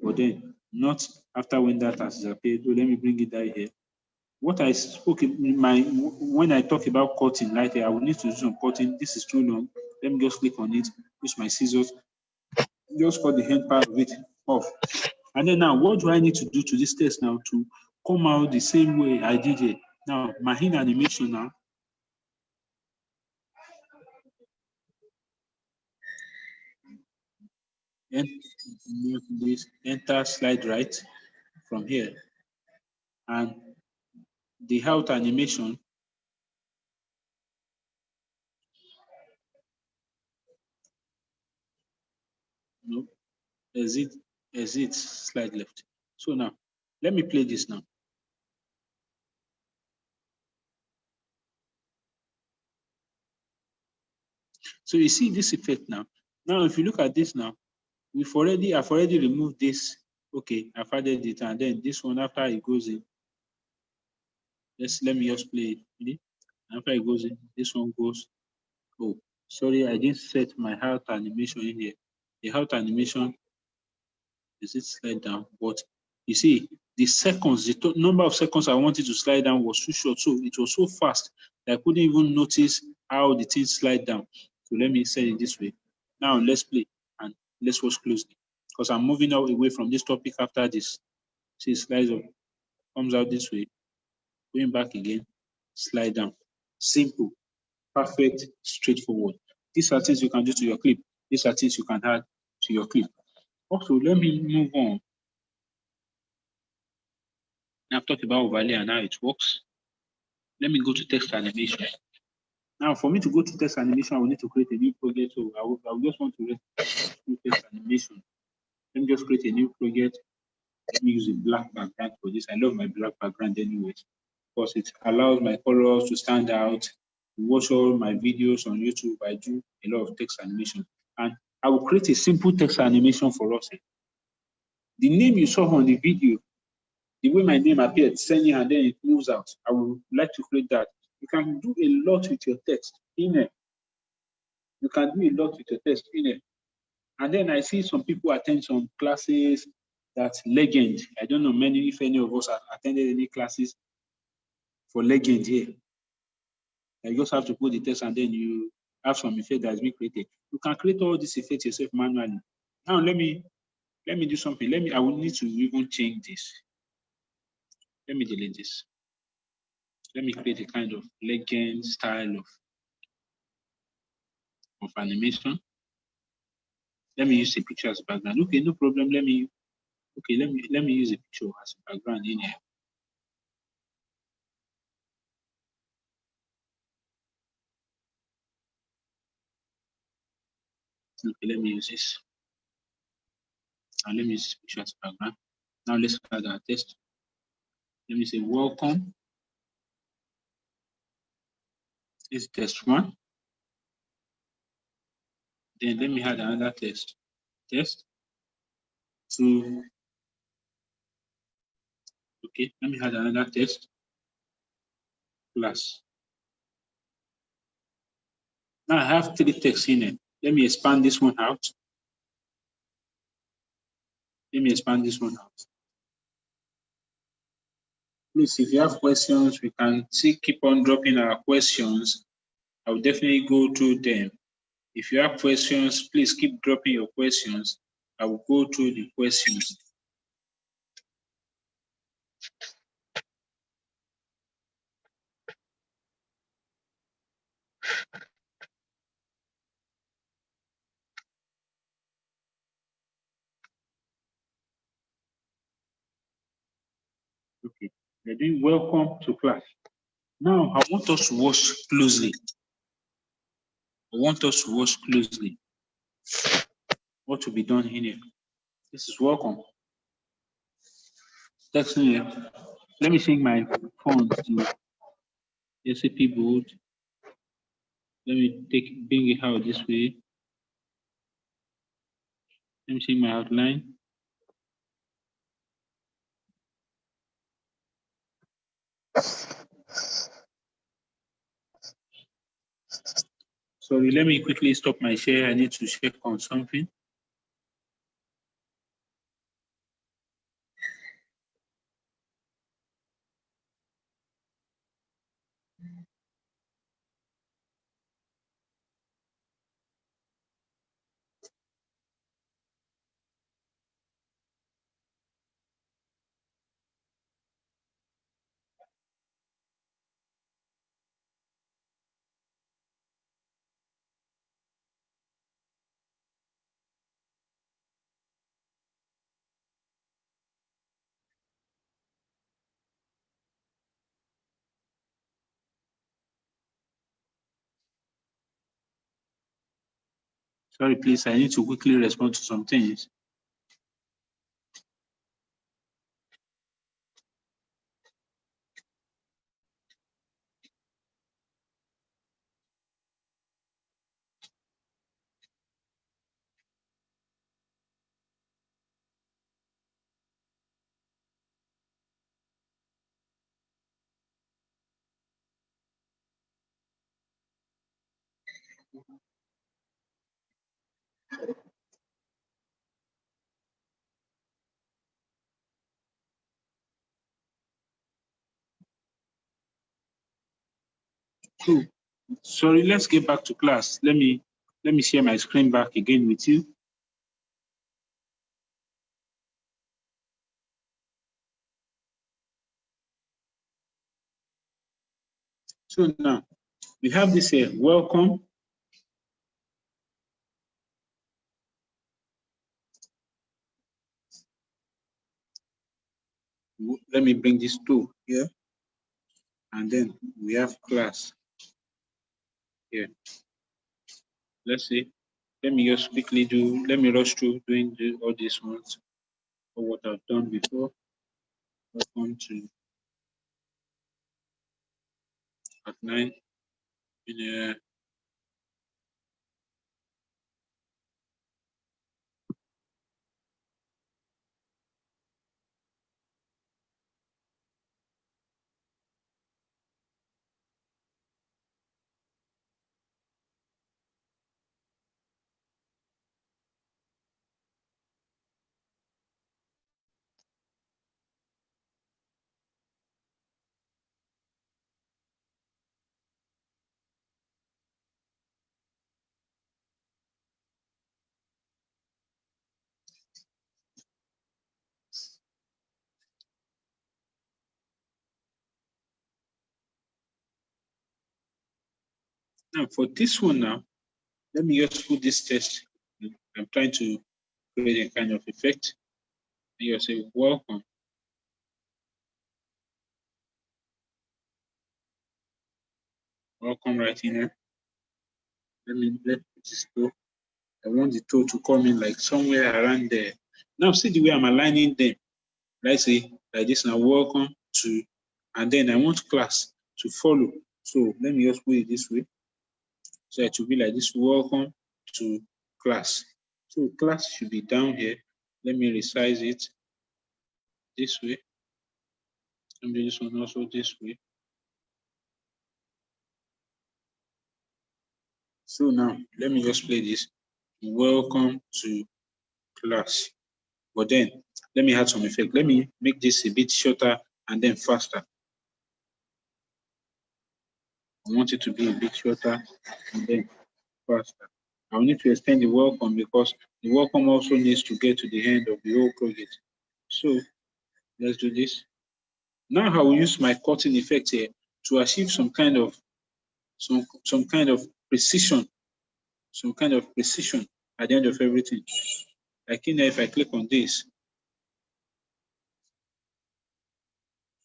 But then, not after when that has appeared. So let me bring it down here. What I spoke in when I talk about cutting right here, I will need to do some cutting. This is too long. Let me just click on it, use my scissors, just cut the end part of it off. And then now, what do I need to do to this text now to come out the same way I did it? Now, my hand animation now. And this enter slide right from here. And the out animation, No, exit, slide left. So now, let me play this now. So you see this effect now. Now, if you look at this now, I've already removed this. Okay, I've added it, and then this one after it goes in. Let me just play it. After it goes in, this one goes. Oh, sorry, I didn't set my heart animation in here. The heart animation is it slide down, but you see the seconds, the number of seconds I wanted to slide down was too short, so it was so fast that I couldn't even notice how the thing slide down. So let me set it this way. Now let's play and let's watch closely because I'm moving away from this topic after this. See, it slides up, comes out this way, going back again, slide down. Simple, perfect, straightforward. These are things you can do to your clip. These are things you can add to your clip. Also, let me move on. I've talked about overlay and how it works. Let me go to text animation. Now, for me to go to text animation, I will need to create a new project. So I will just want to create text animation. Let me just create a new project. Let me use a black background for this. I love my black background anyways, because it allows my colors to stand out. Watch all my videos on YouTube. I do a lot of text animation. And I will create a simple text animation for us. The name you saw on the video, the way my name appeared, sending and then it moves out. I would like to create that. You can do a lot with your text in it. You can do a lot with your text in it. And then I see some people attend some classes that legend. I don't know if any of us have attended any classes for legend here. You just have to put the text and then you have some effect that has been created. You can create all these effects yourself manually. Now let me do something. I will need to even change this. Let me delete this. Let me create a kind of legend style of animation. Let me use a picture as a background. Okay, no problem. Let me use a picture as a background in here. Okay, let me use this. And let me use this picture as a background. Now let's add our text. Let me say welcome. This is test one. Then let me add another test. Test two. Okay, let me add another test. Class. Now I have three texts in it. Let me expand this one out. Let me expand this one out. Please, if you have questions, we can still keep on dropping our questions. I will definitely go through them. If you have questions, please keep dropping your questions. I will go through the questions. Okay, we're doing welcome to class. Now, I want us to watch closely. What will be done in here. This is welcome. Text in here. Let me change my font to SAP bold. Let me bring it out this way. Let me change my outline. Sorry, let me quickly stop my share. I need to check on something. Sorry, please, I need to quickly respond to some things. Cool. Sorry, let's get back to class. Let me share my screen back again with you. So now we have this here, welcome. Let me bring this to here. And then we have class here. Let's see. Let me just quickly let me rush through doing all these ones for what I've done before. Welcome to at 9 in Now for this one now, let me just put this test. I'm trying to create a kind of effect. And you say welcome. Welcome right in here. Let this go. I want the toe to come in like somewhere around there. Now see the way I'm aligning them. Let's say like this now, welcome to, and then I want class to follow. So let me just put it this way. So it will be like this, welcome to class. So class should be down here. Let me resize it this way. Let me do this one also this way. So now let me just play this. Welcome to class. But then let me add some effect. Let me make this a bit shorter and then faster. I want it to be a bit shorter and then faster. I will need to extend the welcome because the welcome also needs to get to the end of the whole project. So let's do this. Now I will use my cutting effect here to achieve some kind of precision, at the end of everything. Like if I click on this,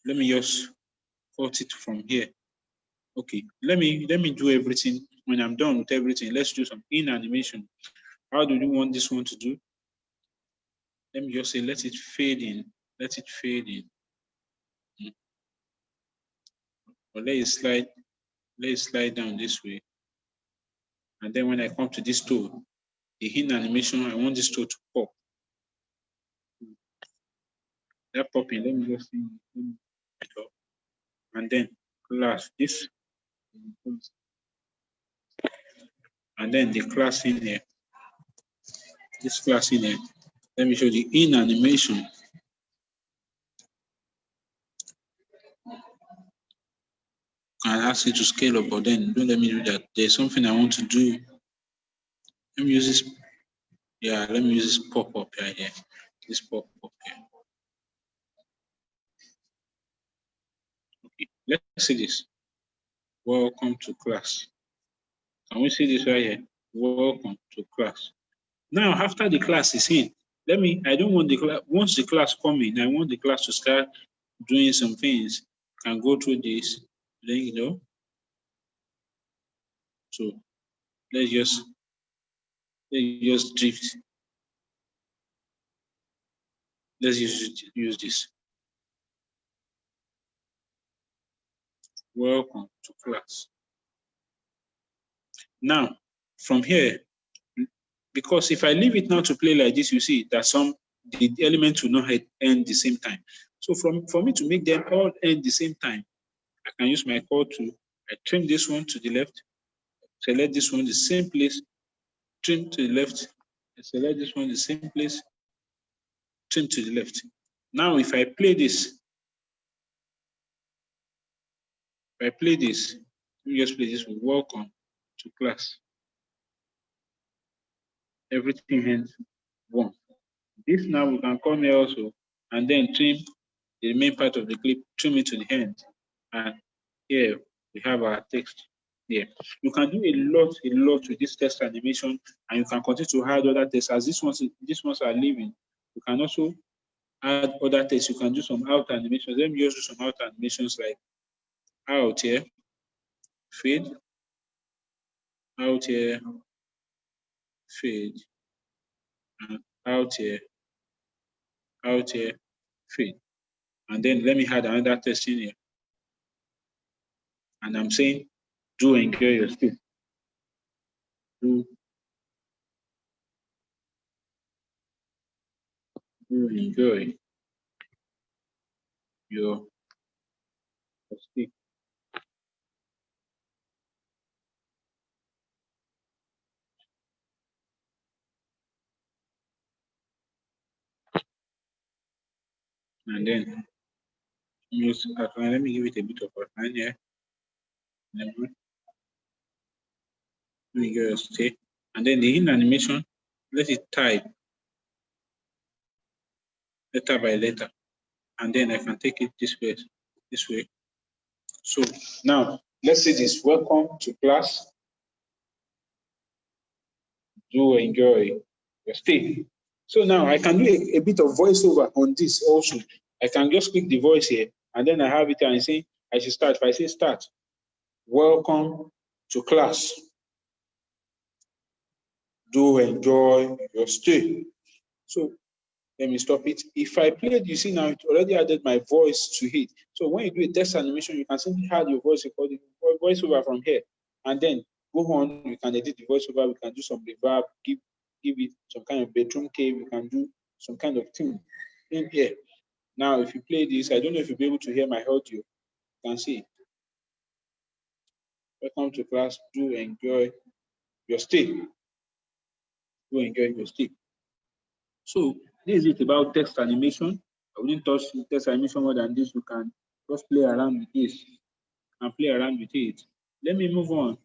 let me just cut it from here. Okay, let me do everything. When I'm done with everything, let's do some in animation. How do you want this one to do? Let me just say let it fade in. Let it fade in. Or let it slide down this way. And then when I come to this toe, the in animation, I want this toe to pop. That popping, let me just see it up. And then class this. And then the class in here. This class in here. Let me show the in animation. I ask you to scale up, but then don't let me do that. There's something I want to do. Let me use this. Yeah, let me use this pop-up right here. This pop-up here. Okay, let's see this. Welcome to class. Can we see this right here? Welcome to class. Now, after the class is in, I don't want the class, once the class come in, I want the class to start doing some things. Can go through this, then, so let's just Then you just drift. Let's use this. Welcome to class. Now, from here, because if I leave it now to play like this, you see that the elements will not end the same time. So for me to make them all end the same time, I can use my chord tool. I trim this one to the left, select this one the same place, trim to the left, and select this one the same place, trim to the left. Now, if I play this, let me just play this with welcome to class. Everything ends one. This now we can come here also and then trim the main part of the clip, trim it to the end. And here we have our text here. You can do a lot with this text animation, and you can continue to add other text. As these ones are leaving, you can also add other text. You can do some out animations. Let me just do some out animations like out here, fade, out here, fade, and out here, fade. And then let me add another text in here. And I'm saying, do enjoy your stay. Do enjoy your stay. And then let me give it a bit of outline here. Do enjoy your stay. And then the in animation, let it type letter by letter. And then I can take it this way. So now let's see this. Welcome to class. Do enjoy your stay. So now I can do a bit of voiceover on this also. I can just click the voice here, and then I have it and I say I should start. If I say start, welcome to class. Do enjoy your stay. So let me stop it. If I play it, you see now it already added my voice to it. So when you do a text animation, you can simply add your voiceover from here, and then go on. You can edit the voiceover. We can do some reverb, give it some kind of bedroom cave. We can do some kind of thing in here. Now, if you play this, I don't know if you'll be able to hear my audio. You can see. Welcome to class. Do enjoy your stay. Do enjoy your stay. So this is it about text animation. I wouldn't touch text animation more than this. You can just play around with this and play around with it. Let me move on.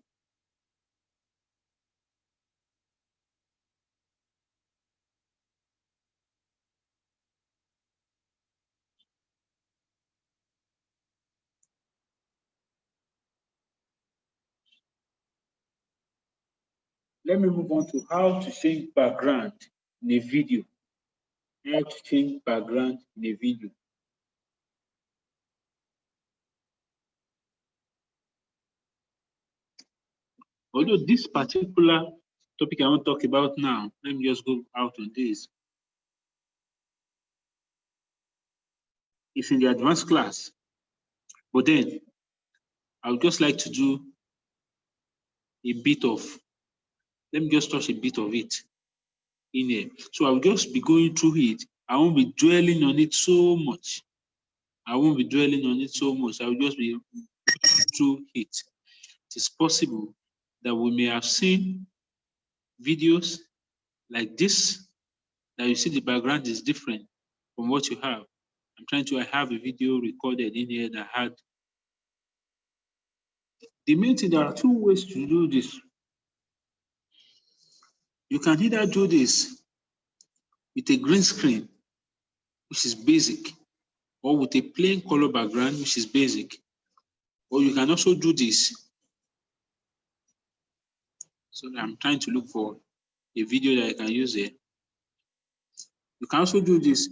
Let me move on to how to change background in a video. How to change background in a video. Although this particular topic I want to talk about now, let me just go out on this. It's in the advanced class, but then I would just like to do a bit of, let me just touch a bit of it in here. So I'll just be going through it. I won't be dwelling on it so much. I will just be through it. It is possible that we may have seen videos like this, that you see the background is different from what you have. I have a video recorded in here that had. The main thing, there are two ways to do this. You can either do this with a green screen, which is basic, or with a plain color background, which is basic. Or you can also do this. So I'm trying to look for a video that I can use here. You can also do this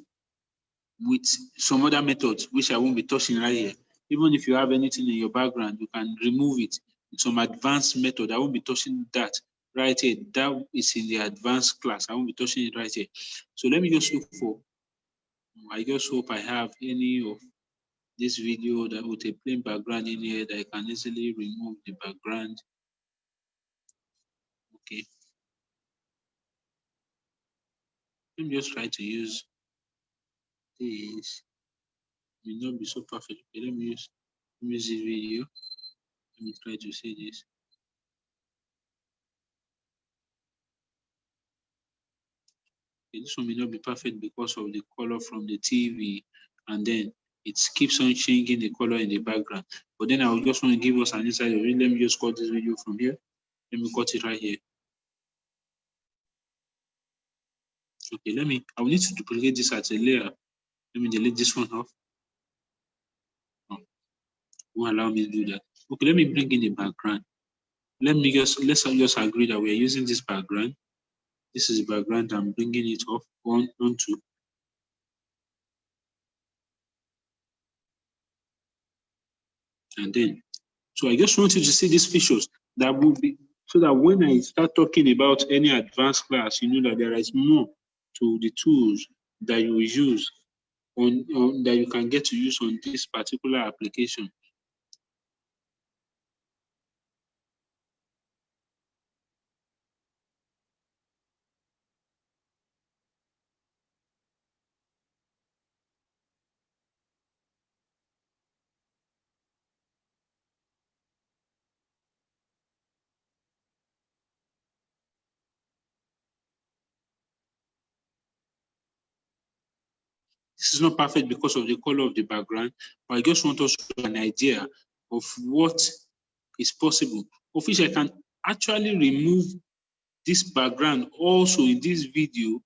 with some other methods, which I won't be touching right here. Even if you have anything in your background, you can remove it with some advanced method. I won't be touching that right here. That is in the advanced class. I won't be touching it right here. So let me just look for, I just hope I have any of this video that with a plain background in here that I can easily remove the background. Okay. Let me just try to use this. It may not be so perfect. Okay, let me use this video. Let me try to say this. Okay, this one may not be perfect because of the color from the TV, and then it keeps on changing the color in the background. But then I will just want to give us an insight of it. Let me just cut this video from here. Let me cut it right here. Okay, I will need to duplicate this as a layer. Let me delete this one off. Oh, won't allow me to do that. Okay, let me bring in the background. Let's just agree that we are using this background. This is the background I'm bringing it off onto. And then, so I just want you to see these features that will be, so that when I start talking about any advanced class, you know that there is more to the tools that you will use that you can get to use on this particular application. This is not perfect because of the color of the background, but I just want us to have an idea of what is possible, of which I can actually remove this background also in this video,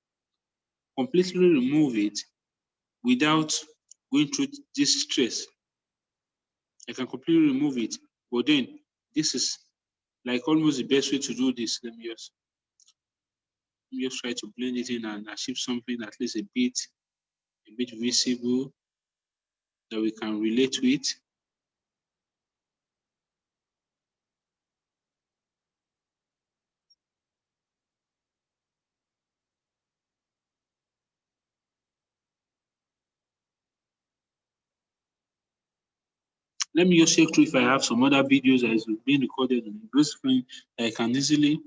completely remove it without going through this stress. I can completely remove it, but then this is like almost the best way to do this. Let me just try to blend it in and achieve something at least a bit visible that we can relate with. Let me just check through if I have some other videos that is being recorded on the screen that I can easily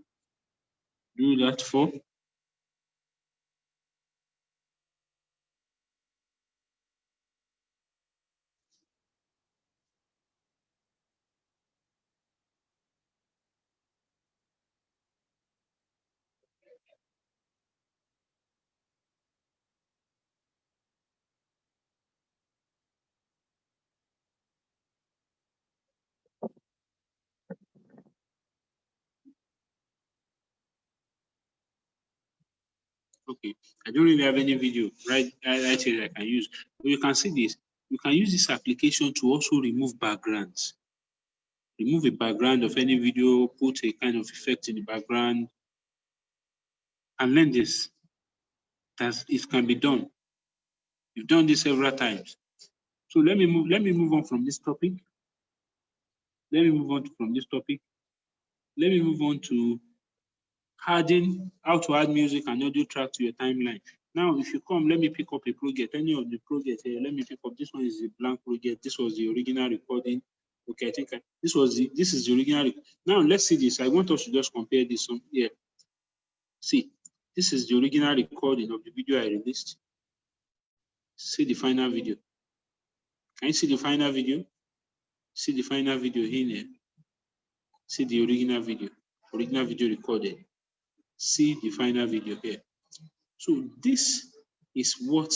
do that for. Okay, I don't really have any video right here that I can use, but you can see this. You can use this application to also remove backgrounds. Remove a background of any video, put a kind of effect in the background, and learn this. It can be done. You've done this several times. So let me move on from this topic. Let me move on from this topic. Let me move on to how to add music and audio track to your timeline. Now, if you come, let me pick up a project, any of the projects here. Let me pick up, this one is a blank project. This was the original recording. Okay, I think this is the original. Now, let's see this. I want us to just compare this one here. See, this is the original recording of the video I released. See the final video. Can you see the final video? See the final video here. See the original video recorded. See the final video here. So this is what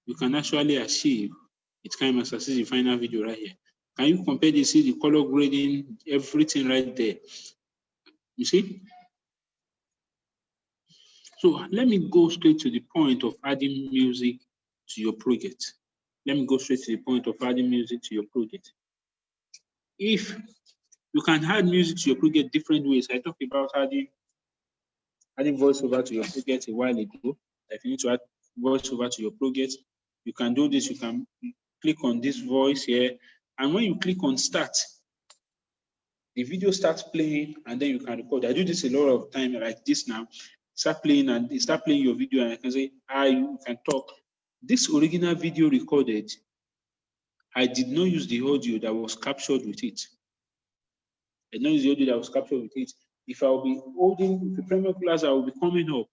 you can actually achieve with KINEMASTER. See the final video right here. Can you compare this? See the color grading, everything right there. You see? So let me go straight to the point of adding music to your project. Let me go straight to the point of adding music to your project. If you can add music to your project different ways, I talked about adding voiceover to your project a while ago. If you need to add voiceover to your project, you can do this. You can click on this voice here, and when you click on start, The video starts playing and then you can record. I do this a lot of time like this now. Start playing and start playing your video and I can say, hi, you can talk. This original video recorded, I did not use the audio that was captured with it. I did not use the audio that was captured with it. If I will be holding the premier class, I will be coming up.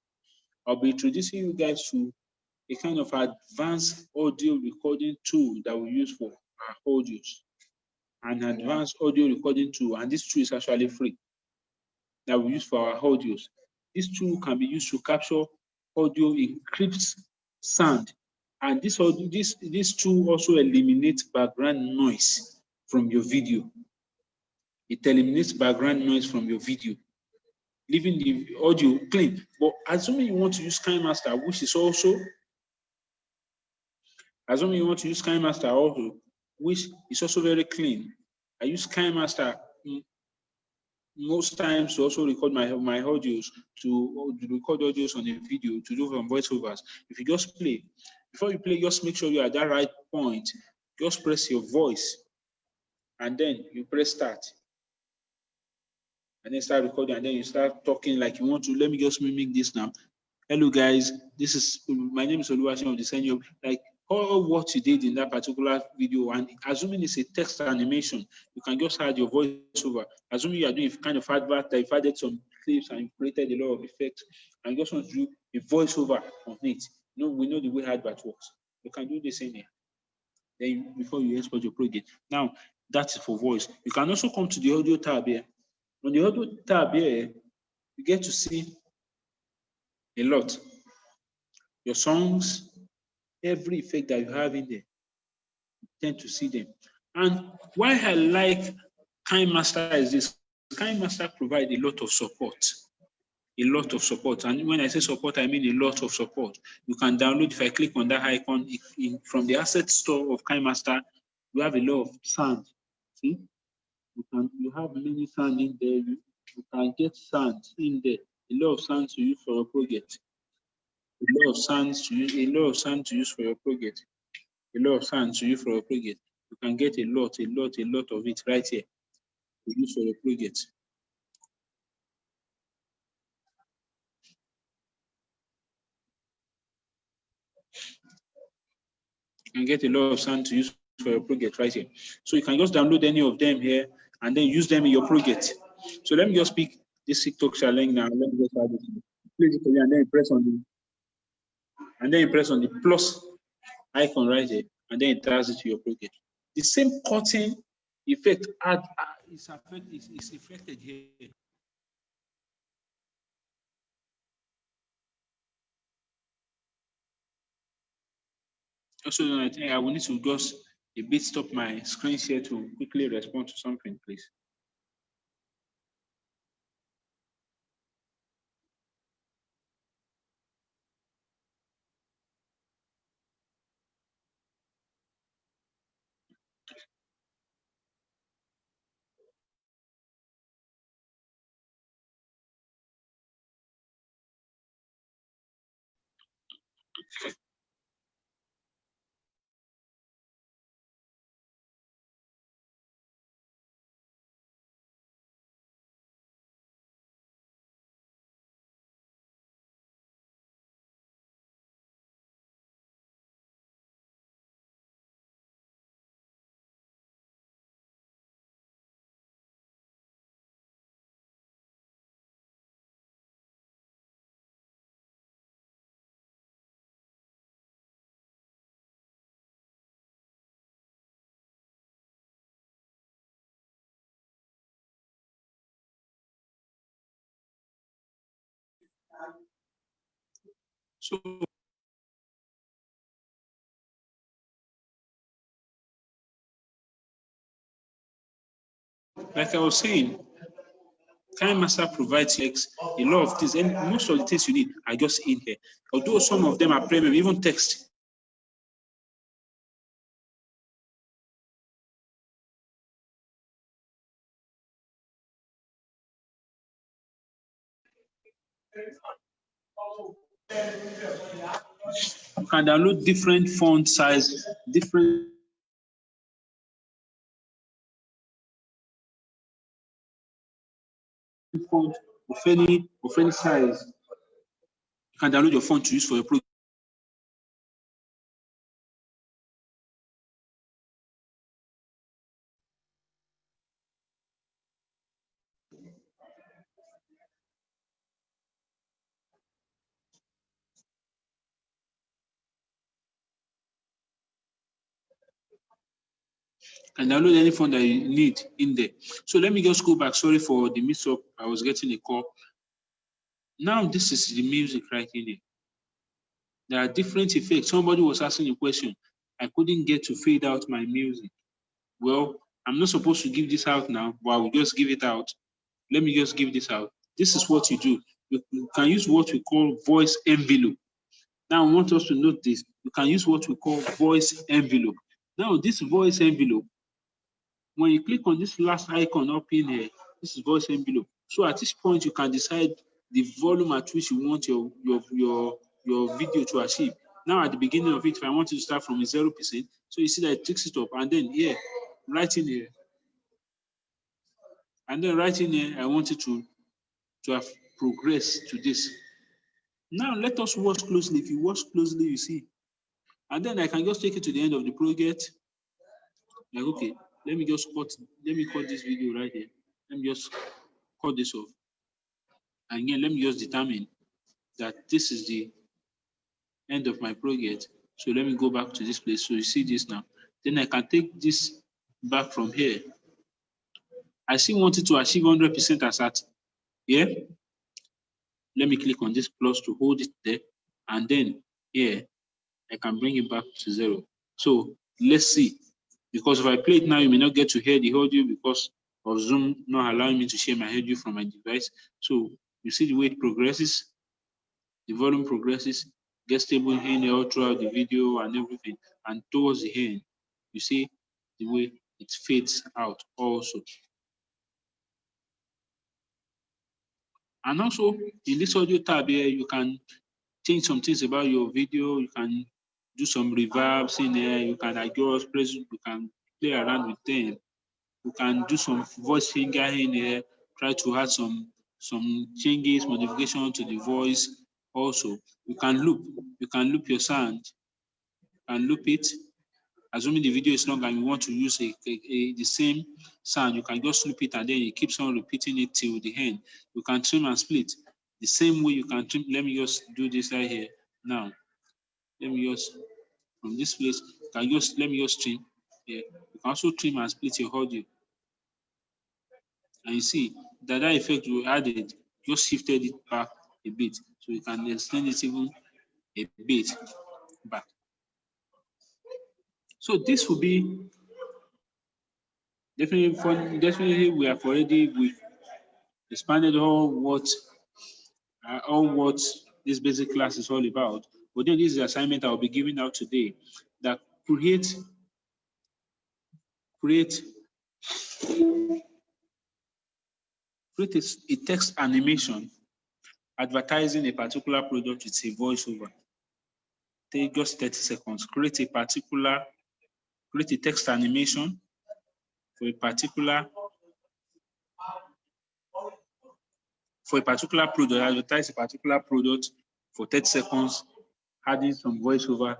I'll be introducing you guys to a kind of advanced audio recording tool that we use for our audios. An advanced audio recording tool, and this tool is actually free, that we use for our audios. This tool can be used to capture audio, encrypts sound, and this tool also eliminates background noise from your video. It eliminates background noise from your video, leaving the audio clean. But assuming you want to use KINEMASTER, which is also very clean. I use KINEMASTER most times to also record my audios, to record audios on a video, to do some voiceovers. If you just play, before you play, just make sure you're at that right point. Just press your voice, and then you press start. And then start recording, and then you start talking like you want to. Let me just mimic this now. Hello guys, my name is Oluwaseun of the Senior. Like all what you did in that particular video, and assuming it's a text animation, you can just add your voiceover. Assuming you are doing kind of advert, you've added some clips and you've created a lot of effects, and you just want to do a voiceover on it. We know the way advert works. You can do the same here. Then before you export your project. Now that's for voice. You can also come to the audio tab here. On the audio tab here, you get to see a lot. Your songs, every effect that you have in there, you tend to see them. And why I like KINEMASTER is this. KINEMASTER provides a lot of support. A lot of support. And when I say support, I mean a lot of support. You can download, if I click on that icon, from the asset store of KINEMASTER, you have a lot of sound. See? You have many sound in there. You can get sound in there. A lot of sound to use for your project. A lot of sound to use for your project. A lot of sound to use for your project. You can get a lot of it right here to use for your project. You can get a lot of sound to use for your project right here. So you can just download any of them here and then use them in your project. So let me just pick this TikTok challenge now. Let me just add it. Basically, and then press on the plus icon right here, and then it adds it to your project. The same cutting effect is reflected here. Also, I think I will need to just a bit stop my screen share to quickly respond to something, please. So, like I was saying, KINEMASTER provides a lot of things, and most of the things you need are just in here. Although some of them are premium, even text. You can download different font size, different font of any size. You can download your font to use for your program. And download any font that you need in there. So let me just go back. Sorry for the mix up. I was getting a call. Now this is the music right in there. There are different effects. Somebody was asking a question. I couldn't get to fade out my music. Well, I'm not supposed to give this out now, but I will just give it out. Let me just give this out. This is what you do. You can use what we call voice envelope. Now I want us to note this. You can use what we call voice envelope. Now this voice envelope, when you click on this last icon up in here, this is voice envelope. So at this point, you can decide the volume at which you want your video to achieve. Now at the beginning of it, if I want you to start from 0%, so you see that it takes it up, and then here, right in here, and then right in here, I want it to have progressed to this. Now let us watch closely. If you watch closely, you see. And then I can just take it to the end of the project. Like, okay, let me cut this video right here. Let me just cut this off. And again, let me just determine that this is the end of my project. So let me go back to this place. So you see this now. Then I can take this back from here. I still want it to achieve 100% as at here. Let me click on this plus to hold it there. And then here, I can bring it back to 0. So let's see. Because if I play it now, you may not get to hear the audio because of Zoom not allowing me to share my audio from my device. So you see the way it progresses, the volume progresses, gets stable in all throughout the video and everything. And towards the end, you see the way it fades out also. And also in this audio tab here, you can change some things about your video. You can do some reverbs in there. You can adjust, you can play around with them. You can do some voice finger in here, try to add some changes, modification to the voice. Also, you can loop your sound, and loop it. Assuming the video is long and you want to use the same sound, you can just loop it and then it keeps on repeating it till the end. You can trim and split. The same way you can trim. Let me just do this right here now. Let me just from this place. Let me just trim. Yeah. You can also trim and split your audio. And you see that effect we added just shifted it back a bit, so you can extend it even a bit back. So this will be definitely fun. Definitely, we've expanded all what this basic class is all about. But then this is the assignment I will be giving out today, that create a text animation advertising a particular product with a voiceover. Take just 30 seconds. Create a text animation for a particular product, advertise a particular product for 30 seconds, adding some voiceover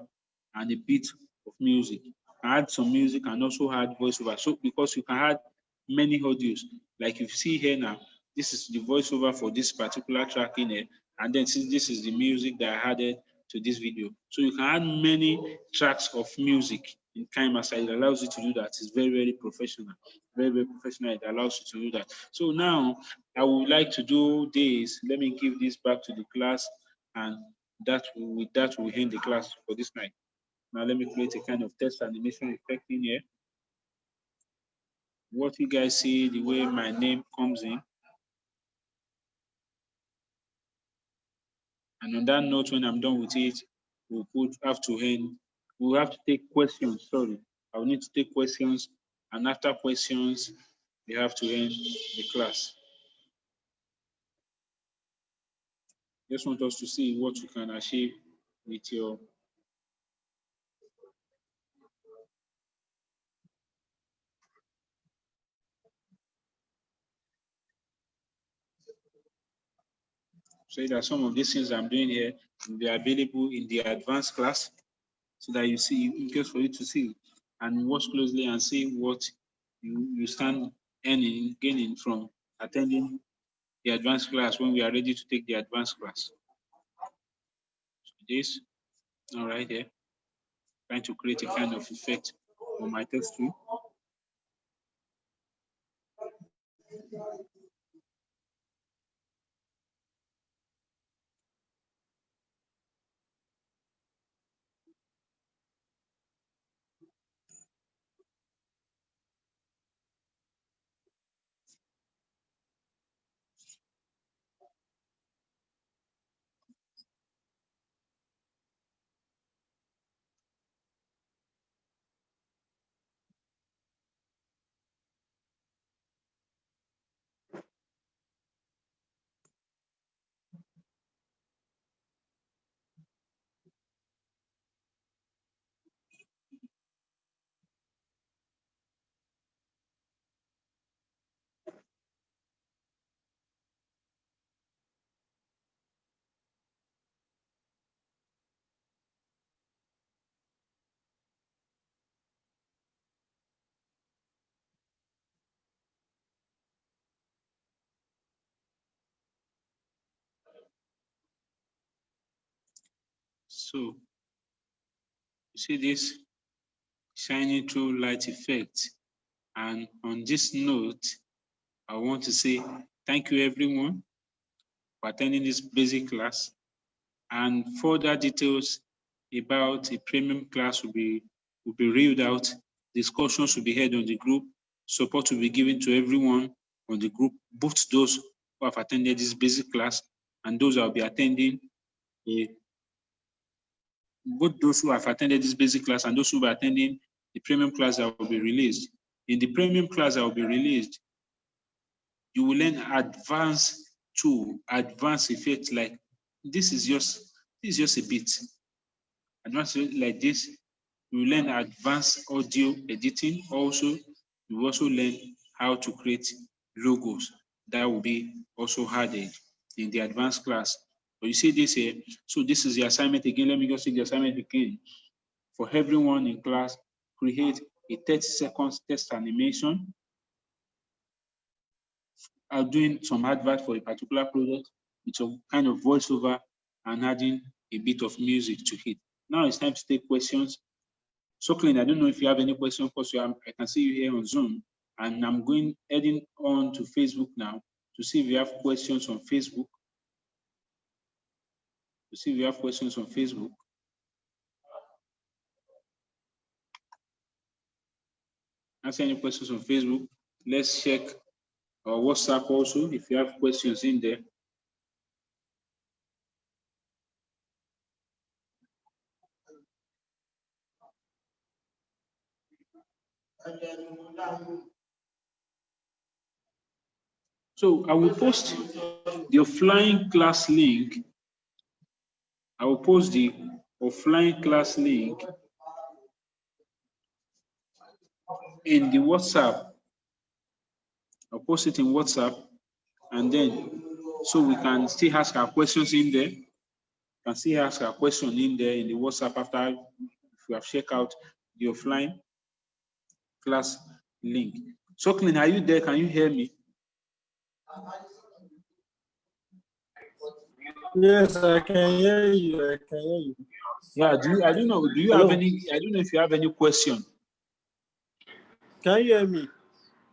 and a bit of music. Add some music and also add voiceover. So because you can add many audios, like you see here now, this is the voiceover for this particular track in here, and then since this is the music that I added to this video. So you can add many tracks of music in KINEMASTER. It allows you to do that. It's very, very professional. Very, very professional. It allows you to do that. So now I would like to do this. Let me give this back to the class, and with that we'll end the class for this night. Now let me create a kind of text animation effect in here. What you guys see, the way my name comes in. And on that note, when I'm done with it, we'll have to take questions. Sorry, I'll need to take questions. And after questions, we have to end the class. Just want us to see what you can achieve with your So that some of these things I'm doing here will be available in the advanced class, so that you see, in case for you to see and watch closely and see what you stand gaining from attending the advanced class when we are ready to take the advanced class. So this, all right here, trying to create a kind of effect on my test tree. So you see this shining through light effect. And on this note, I want to say thank you everyone for attending this basic class, and further details about a premium class will be reeled out. Discussions will be held on the group. Support will be given to everyone on the group, both those who have attended this basic class and those who will be attending both those who have attended this basic class and those who will be attending the premium class that will be released. In the premium class that will be released, you will learn advanced tool, advanced effects. Like this is just a bit. Advanced like this, you will learn advanced audio editing. Also, you will also learn how to create logos. That will be also added in the advanced class. But you see this here, so this is the assignment again. Let me just take the assignment again. For everyone in class, create a 30 seconds test animation. I'm doing some advert for a particular product with a kind of voiceover and adding a bit of music to it. Now it's time to take questions. So Clint, I don't know if you have any questions, because I can see you here on Zoom, and I'm heading on to Facebook now to see if you have questions on Facebook. To see if you have questions on Facebook. Answer any questions on Facebook. Let's check our WhatsApp also if you have questions in there. So I will post the offline class link. I will post the offline class link in the WhatsApp. I'll post it in WhatsApp, and then so we can still ask our questions in there. Can still ask our question in there in the WhatsApp after if we have checked out the offline class link. So Clint, are you there? Can you hear me? Yes, I can hear you. I can hear you. Yeah, I don't know. Do you have any? I don't know if you have any question. Can you hear me?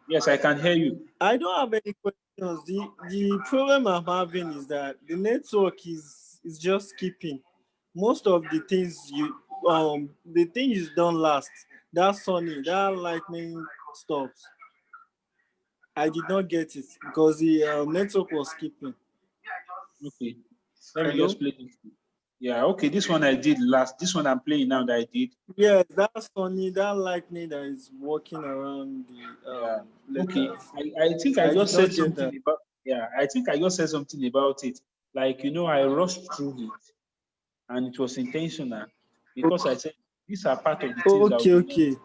Yes, I can hear you. I don't have any questions. The problem I'm having is that the network is just skipping. Most of the things you don't last. That sunny, that lightning stops. I did not get it because the network was skipping. Okay, let me Hello? just play this. Yeah, okay, this one I did last. This one I'm playing now that I did. Yes, that sunny, that lightning that is walking around the Okay, letters. I think I just said something that. about, yeah, I think I just said something about it. Like, you know, I rushed through it and it was intentional because I said these are part of the things that will be learned,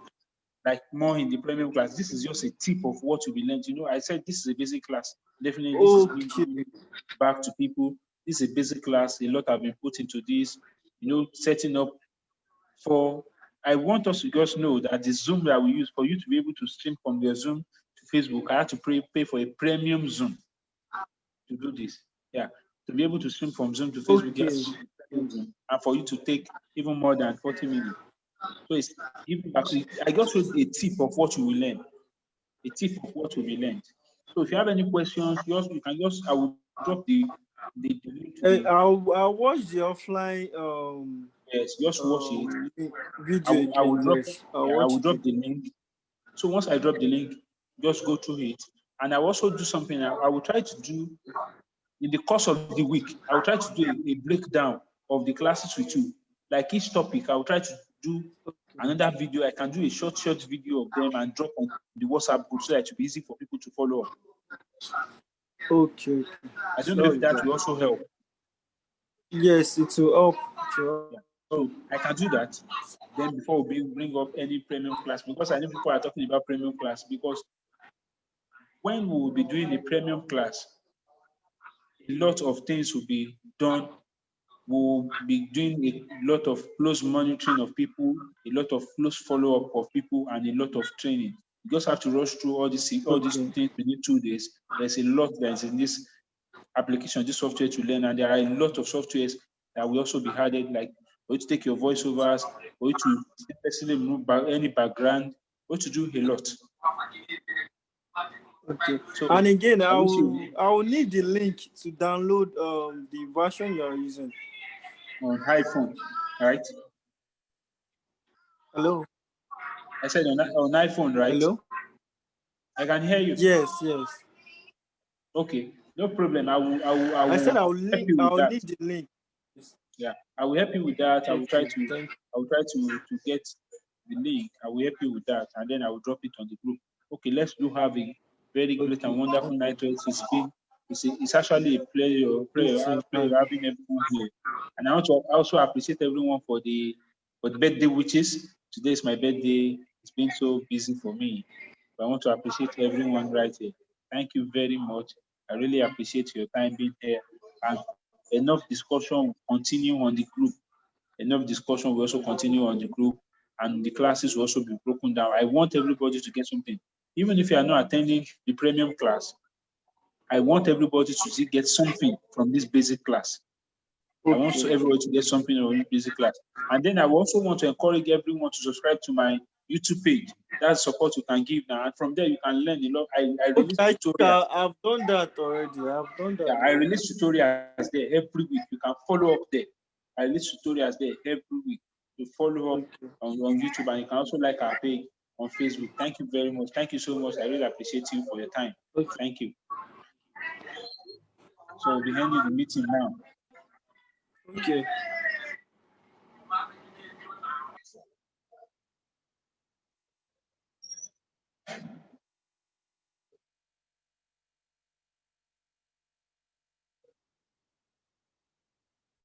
like more in the premium class. This is just a tip of what will be learned. You know, I said this is a basic class. Definitely this is being given back to people This is a basic class. A lot have been put into this, setting up for. I want us to just know that the Zoom that we use for you to be able to stream from your Zoom to Facebook, I had to pay for a premium Zoom to do this. Yeah, to be able to stream from Zoom to Facebook, you have to pay a premium Zoom, and for you to take even more than 40 minutes. So it's giving back. I just showed a tip of what you will learn. A tip of what will be learned. So if you have any questions, you can just, I will drop the link to I'll watch the offline yes, just watch it. video I will again. drop Yes, I will drop the link. So once I drop the link, just go through it. And I will also do something I will try to do in the course of the week. I will try to do a breakdown of the classes with you. Like each topic, I will try to do another video. I can do a short video of them and drop on the WhatsApp group so that it will be easy for people to follow up. Okay. I don't know if that will also help. Yes, it will help. Yeah. So I can do that. Then before we bring up any premium class, because I know people are talking about premium class, because when we will be doing a premium class, a lot of things will be done. We'll be doing a lot of close monitoring of people, a lot of close follow-up of people, and a lot of training. You just have to rush through all these things within 2 days. There's a lot that's in this application, this software to learn, and there are a lot of softwares that will also be added, like for you to take your voiceovers, for you to personally remove any background, for you to do a lot. Okay. So, and again, I will need the link to download the version you are using on iPhone, right? Hello. I said on iPhone, right? Hello. I can hear you. Yes. Okay, no problem. I will I help you with that. need the link. Yeah, I will help you with that. I will try Okay, to get the link. I will help you with that, and then I will drop it on the group. Okay, let's do have a very great and wonderful night. It's actually a pleasure having everyone here. And I want to also appreciate everyone for the birthday wishes. Today is my birthday. It's been so busy for me. But I want to appreciate everyone right here. Thank you very much. I really appreciate your time being here. And enough discussion will continue on the group. Enough discussion will also continue on the group, and the classes will also be broken down. I want everybody to get something. Even if you are not attending the premium class, I want everybody to get something from this basic class. I want everybody to get something from this basic class. And then I also want to encourage everyone to subscribe to my YouTube page. That's support you can give now. And from there, you can learn a lot. I release tutorials. I've done that already. Yeah, I release tutorials there every week. You can follow up there. I release tutorials there every week. You follow up on YouTube, and you can also like our page on Facebook. Thank you very much. Thank you so much. I really appreciate you for your time. Thank you. So we'll be ending the meeting now. Okay.